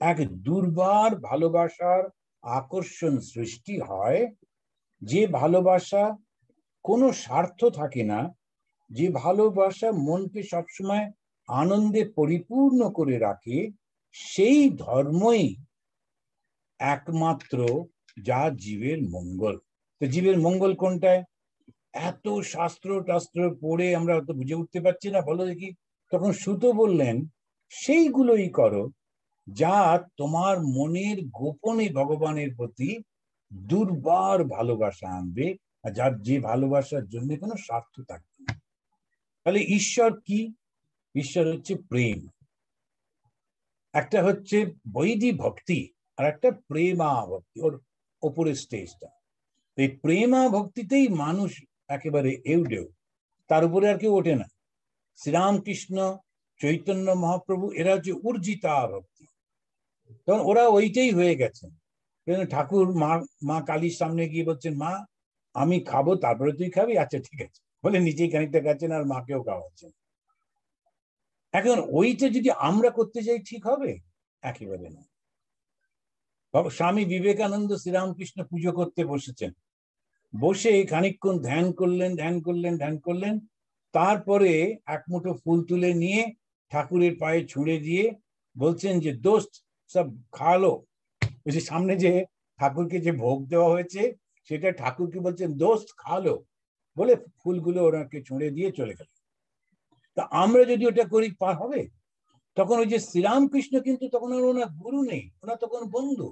A: এক দুর্বার ভালোবাসার আকর্ষণ সৃষ্টি হয়, যে ভালোবাসা কোনো স্বার্থ থাকে না, যে ভালোবাসা মনকে সবসময় আনন্দে পরিপূর্ণ করে রাখে, সেই ধর্মই একমাত্র যা জীবের মঙ্গল। তো জীবের মঙ্গল কোনটায়? এত শাস্ত্র টাস্ত্র পড়ে আমরা অত বুঝে উঠতে পারছি না, বলো দেখি। তখন সুত বললেন সেইগুলোই করো যা তোমার মনের গোপনে ভগবানের প্রতি দুর্বার ভালোবাসা আনবে, আর যার যে ভালোবাসার জন্য কোনো স্বার্থ থাকবে না। তাহলে ঈশ্বর কি? ঈশ্বর হচ্ছে প্রেম। একটা হচ্ছে বৈধি ভক্তি আর একটা প্রেমা ভক্তি, ওর ওপরের স্টেজটা। এই প্রেমা ভক্তিতেই মানুষ একেবারে এউডেও, তার উপরে আর কেউ ওঠে না। শ্রীরামকৃষ্ণ, চৈতন্য মহাপ্রভু এরা হচ্ছে উর্জিতা ভক্তি, তখন ওরা ওইটাই হয়ে গেছেন। ঠাকুর মা কালীর সামনে গিয়ে বলছেন, মা আমি খাবো, তারপরে তুই খাবি? আচ্ছা ঠিক আছে বলে নিজেই খানিকটা খাচ্ছেন আর মাকেও খাওয়াচ্ছেন। এখন ওইটা যদি আমরা করতে যাই ঠিক হবে? একেবারে না। স্বামী বিবেকানন্দ শ্রীরামকৃষ্ণ পুজো করতে বসেছেন, বসে খানিকক্ষণ ধ্যান করলেন, ধ্যান করলেন, তারপরে এক মুঠো ফুল তুলে নিয়ে ঠাকুরের পায়ে ছুঁড়ে দিয়ে বলছেন যে দোস্ত সব খালো। সামনে যে ঠাকুরকে যে ভোগ দেওয়া হয়েছে সেটা ঠাকুরকে বলছেন দোস্ত খালো, বলে ফুলগুলো ওনাকে ছুঁড়ে দিয়ে চলে গেল। তা আমরা যদি ওটা করি পার হবে? তখন ওই যে শ্রীরামকৃষ্ণ কিন্তু তখন আর ওনার গুরু নেই, ওনার তখন বন্ধু,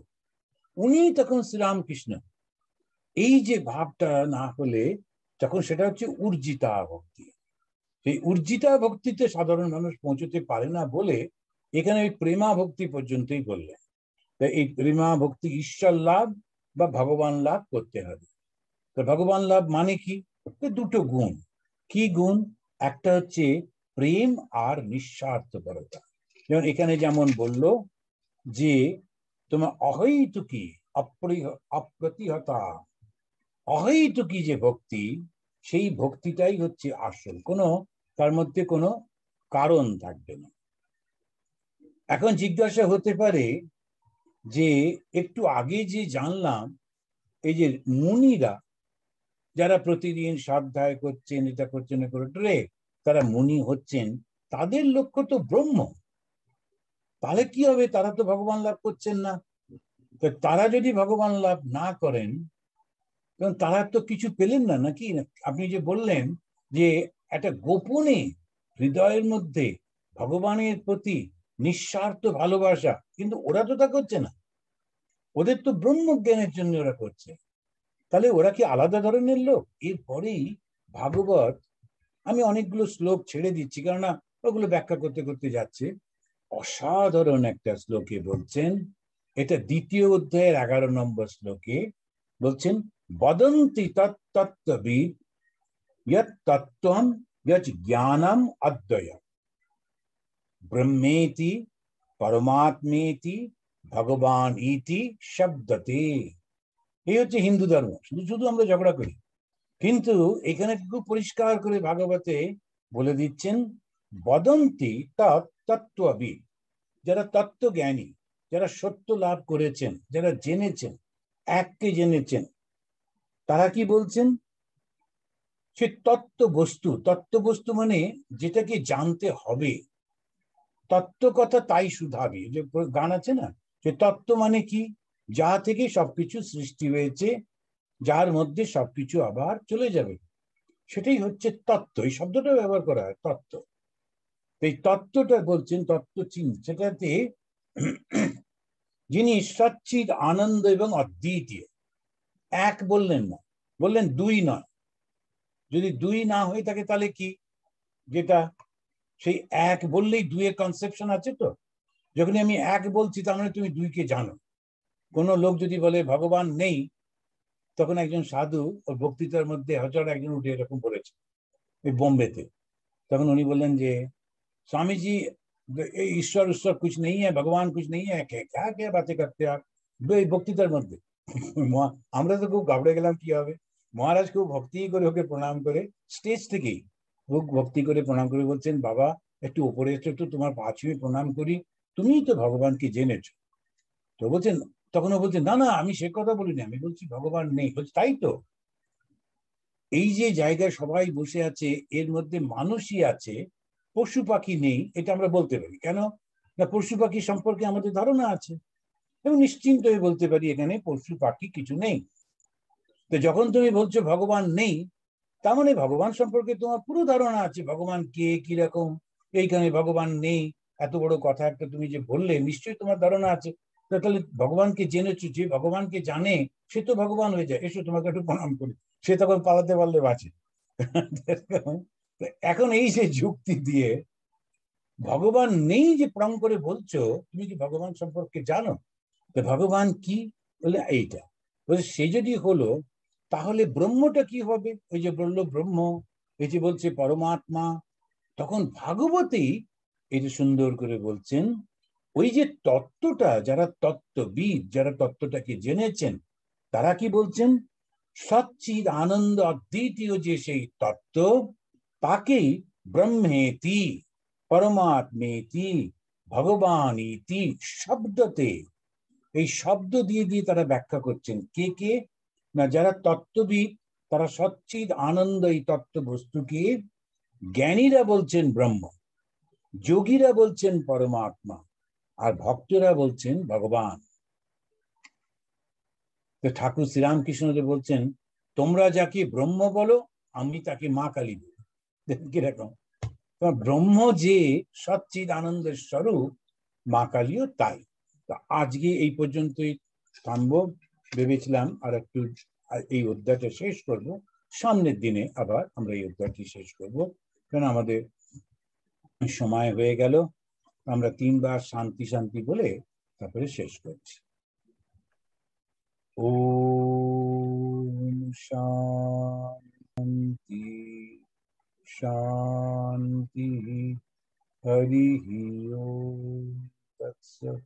A: উনি তখন শ্রীরামকৃষ্ণ। এই যে ভাবটা না হলে তখন সেটা হচ্ছে উর্জিতা ভক্তি। সেই উর্জিতা ভক্তিতে সাধারণ মানুষ পৌঁছতে পারে না বলে এখানে ওই প্রেমা ভক্তি পর্যন্তই বললেন। তাই এই প্রেমা ভক্তি ঈশ্বর লাভ বা ভগবান লাভ করতে হবে। তো ভগবান লাভ মানে কি? দুটো গুণ। কি গুণ? একটা হচ্ছে প্রেম আর নিঃস্বার্থপরতা। যেমন এখানে যেমন বললো যে তোমার অহৈতুকী অপ্রতিহতা, অহৈতুকী যে ভক্তি, সেই ভক্তিটাই হচ্ছে আসল, কোনো তার মধ্যে কোনো কারণ থাকবে না। এখন জিজ্ঞাসা হতে পারে যে একটু আগে যে জানলাম এই যে মুনিরা যারা প্রতিদিন স্বাধ্যায় করছেন, এটা করছেন রে, তারা মুনি হচ্ছেন, তাদের লক্ষ্য তো ব্রহ্ম। তাহলে কি হবে? তারা তো ভগবান লাভ করছেন না। তো তারা যদি ভগবান লাভ না করেন, কারণ তারা তো কিছু পেলেন না নাকি? আপনি যে বললেন যে একটা গোপনে হৃদয়ের মধ্যে ভগবানের প্রতি নিঃস্বার্থ ভালোবাসা, কিন্তু ওরা তো তা করছে না, ওদের তো ব্রহ্মজ্ঞানের জন্য ওরা করছে। তাহলে ওরা কি আলাদা ধরনের লোক? এরপরেই ভাগবত, আমি অনেকগুলো শ্লোক ছেড়ে দিচ্ছি কেননা ওগুলো ব্যাখ্যা করতে করতে যাচ্ছে। অসাধারণ একটা শ্লোকে বলছেন, এটা 2য় অধ্যায়ের 11 নম্বর শ্লোকে বলছেন, বদন্তি তত্ত্ববিদ ইয়ৎ তত্ত্বম ইয়ৎ জ্ঞানম অদ্বয় ব্রহ্মেতি পরমাত্মেতি ভগবান ইতি শব্দতে। এই হচ্ছে হিন্দু ধর্ম। শুধু শুধু আমরা ঝগড়া করি, কিন্তু এখানে খুব পরিষ্কার করে ভাগবতে বলে দিচ্ছেন, বদন্তি তত্ত্ববিদ, যারা তত্ত্বজ্ঞানী, যারা সত্য লাভ করেছেন, যারা জেনেছেন, এককে জেনেছেন, তারা কি বলছেন? সে তত্ত্ব বস্তু মানে যেটাকে জানতে হবে। তত্ত্ব কথা তাই শুধাবি, যে গান আছে না, যে তত্ত্ব মানে কি? যা থেকে সবকিছু সৃষ্টি হয়েছে, যার মধ্যে সবকিছু আবার চলে যাবে, সেটাই হচ্ছে তত্ত্ব। এই শব্দটা ব্যবহার করা হয়, তত্ত্ব। এই তত্ত্বটা বলছেন তত্ত্ব চিহ্ন, সেটাতে যিনি সচ্চিদ আনন্দ এবং অদ্বিতীয়। এক বললেন না, বললেন দুই নয়। যদি দুই না হয়ে থাকে তাহলে কি? যেটা সেই এক বললেই দুইয়ের কনসেপশন আছে তো। যখনই আমি এক বলছি তার মানে তুমি দুইকে জানো। কোনো লোক যদি বলে ভগবান নেই, তখন একজন সাধু ওর বক্তৃতার মধ্যে হজর একজন উঠে এরকম বলেছে, এই বোম্বেতে। তখন উনি বললেন যে स्वामी जी, ईश्वर ईश्वर कुछ नहीं है, भगवान कुछ नहीं है, क्या क्या बातें करते हैं आप বক্তৃতার মধ্যে। আমরা তো খুব ঘাবড়ে গেলাম, কি হবে। মহারাজ খুব ভক্তি করে ওকে প্রণাম করে স্টেজ থেকেই খুব ভক্তি করে প্রণাম করে বলছেন, বাবা একটু উপরে এসে একটু তোমার পা ছুঁয়ে প্রণাম করি, তুমিই তো ভগবানকে জেনেছো। তো বলছেন, তখন ও বলছেন, না না আমি সে কথা বলিনি, আমি বলছি ভগবান নেই। বলছি তাই তো, এই যে জায়গায় সবাই বসে আছে এর মধ্যে মানুষই আছে, পশু পাখি নেই, এটা আমরা বলতে পারি কেন? না, পশু পাখি সম্পর্কে আমাদের ধারণা আছে এবং নিশ্চিন্ত হয়ে বলতে পারি এখানে পশু পাখি কিছু নেই। তো যখন তুমি বলছো ভগবান নেই, তার মানে ভগবান সম্পর্কে তোমার পুরো ধারণা আছে, ভগবান কে, কিরকম। এইখানে ভগবান নেই, এত বড় কথা একটা তুমি যে বললে, নিশ্চয়ই তোমার ধারণা আছে। তাহলে ভগবানকে জেনেছো, যে ভগবানকে জানে সে তো ভগবান হয়ে যায়। এসো তোমাকে একটু প্রণাম করি। সে তখন পালাতে পারলে বাঁচে। এখন এই যে যুক্তি দিয়ে ভগবান নেই যে প্রং করে বলছো, তুমি কি ভগবান সম্পর্কে জানো? তো ভগবান কি? বলে এইটা। বলছে সে যদি হলো, তাহলে ব্রহ্মটা কি হবে? ওই যে বললো ব্রহ্ম, এই যে বলছে পরমাত্মা, তখন ভাগবতেই এটা সুন্দর করে বলছেন, ওই যে তত্ত্বটা, যারা তত্ত্ববিদ, যারা তত্ত্বটাকে জেনেছেন, তারা কি বলছেন? সচ্চিদ আনন্দ অদ্বিতীয় যে সেই তত্ত্ব, তাকেই ব্রহ্মেতি পরমাত্মেতি ভগবান ইতি শব্দতে, এই শব্দ দিয়ে দিয়ে তারা ব্যাখ্যা করছেন। কে কে? না, যারা তত্ত্ববিদ তারা সচ্চিদ আনন্দ এই তত্ত্ব বস্তুকে, জ্ঞানীরা বলছেন ব্রহ্ম, যোগীরা বলছেন পরমাত্মা, আর ভক্তরা বলছেন ভগবান। তো ঠাকুর শ্রীরামকৃষ্ণদেব বলছেন, তোমরা যাকে ব্রহ্ম বলো, আমি তাকে মা কালী বলি। কিরকম? ব্রহ্ম যে সচ্চিদ আনন্দের স্বরূপ, মা কালীও তাই। তো আজকে এই পর্যন্তই থামবো। ভেবেছিলাম আর একটু এই অধ্যায়টা শেষ করব, সামনের দিনে আবার আমরা এই অধ্যায়টি শেষ করব, কারণ আমাদের সময় হয়ে গেল। আমরা 3বার শান্তি শান্তি বলে তারপরে শেষ করছি। ওম শান্তি শান্তি, হরি ওম তৎসৎ।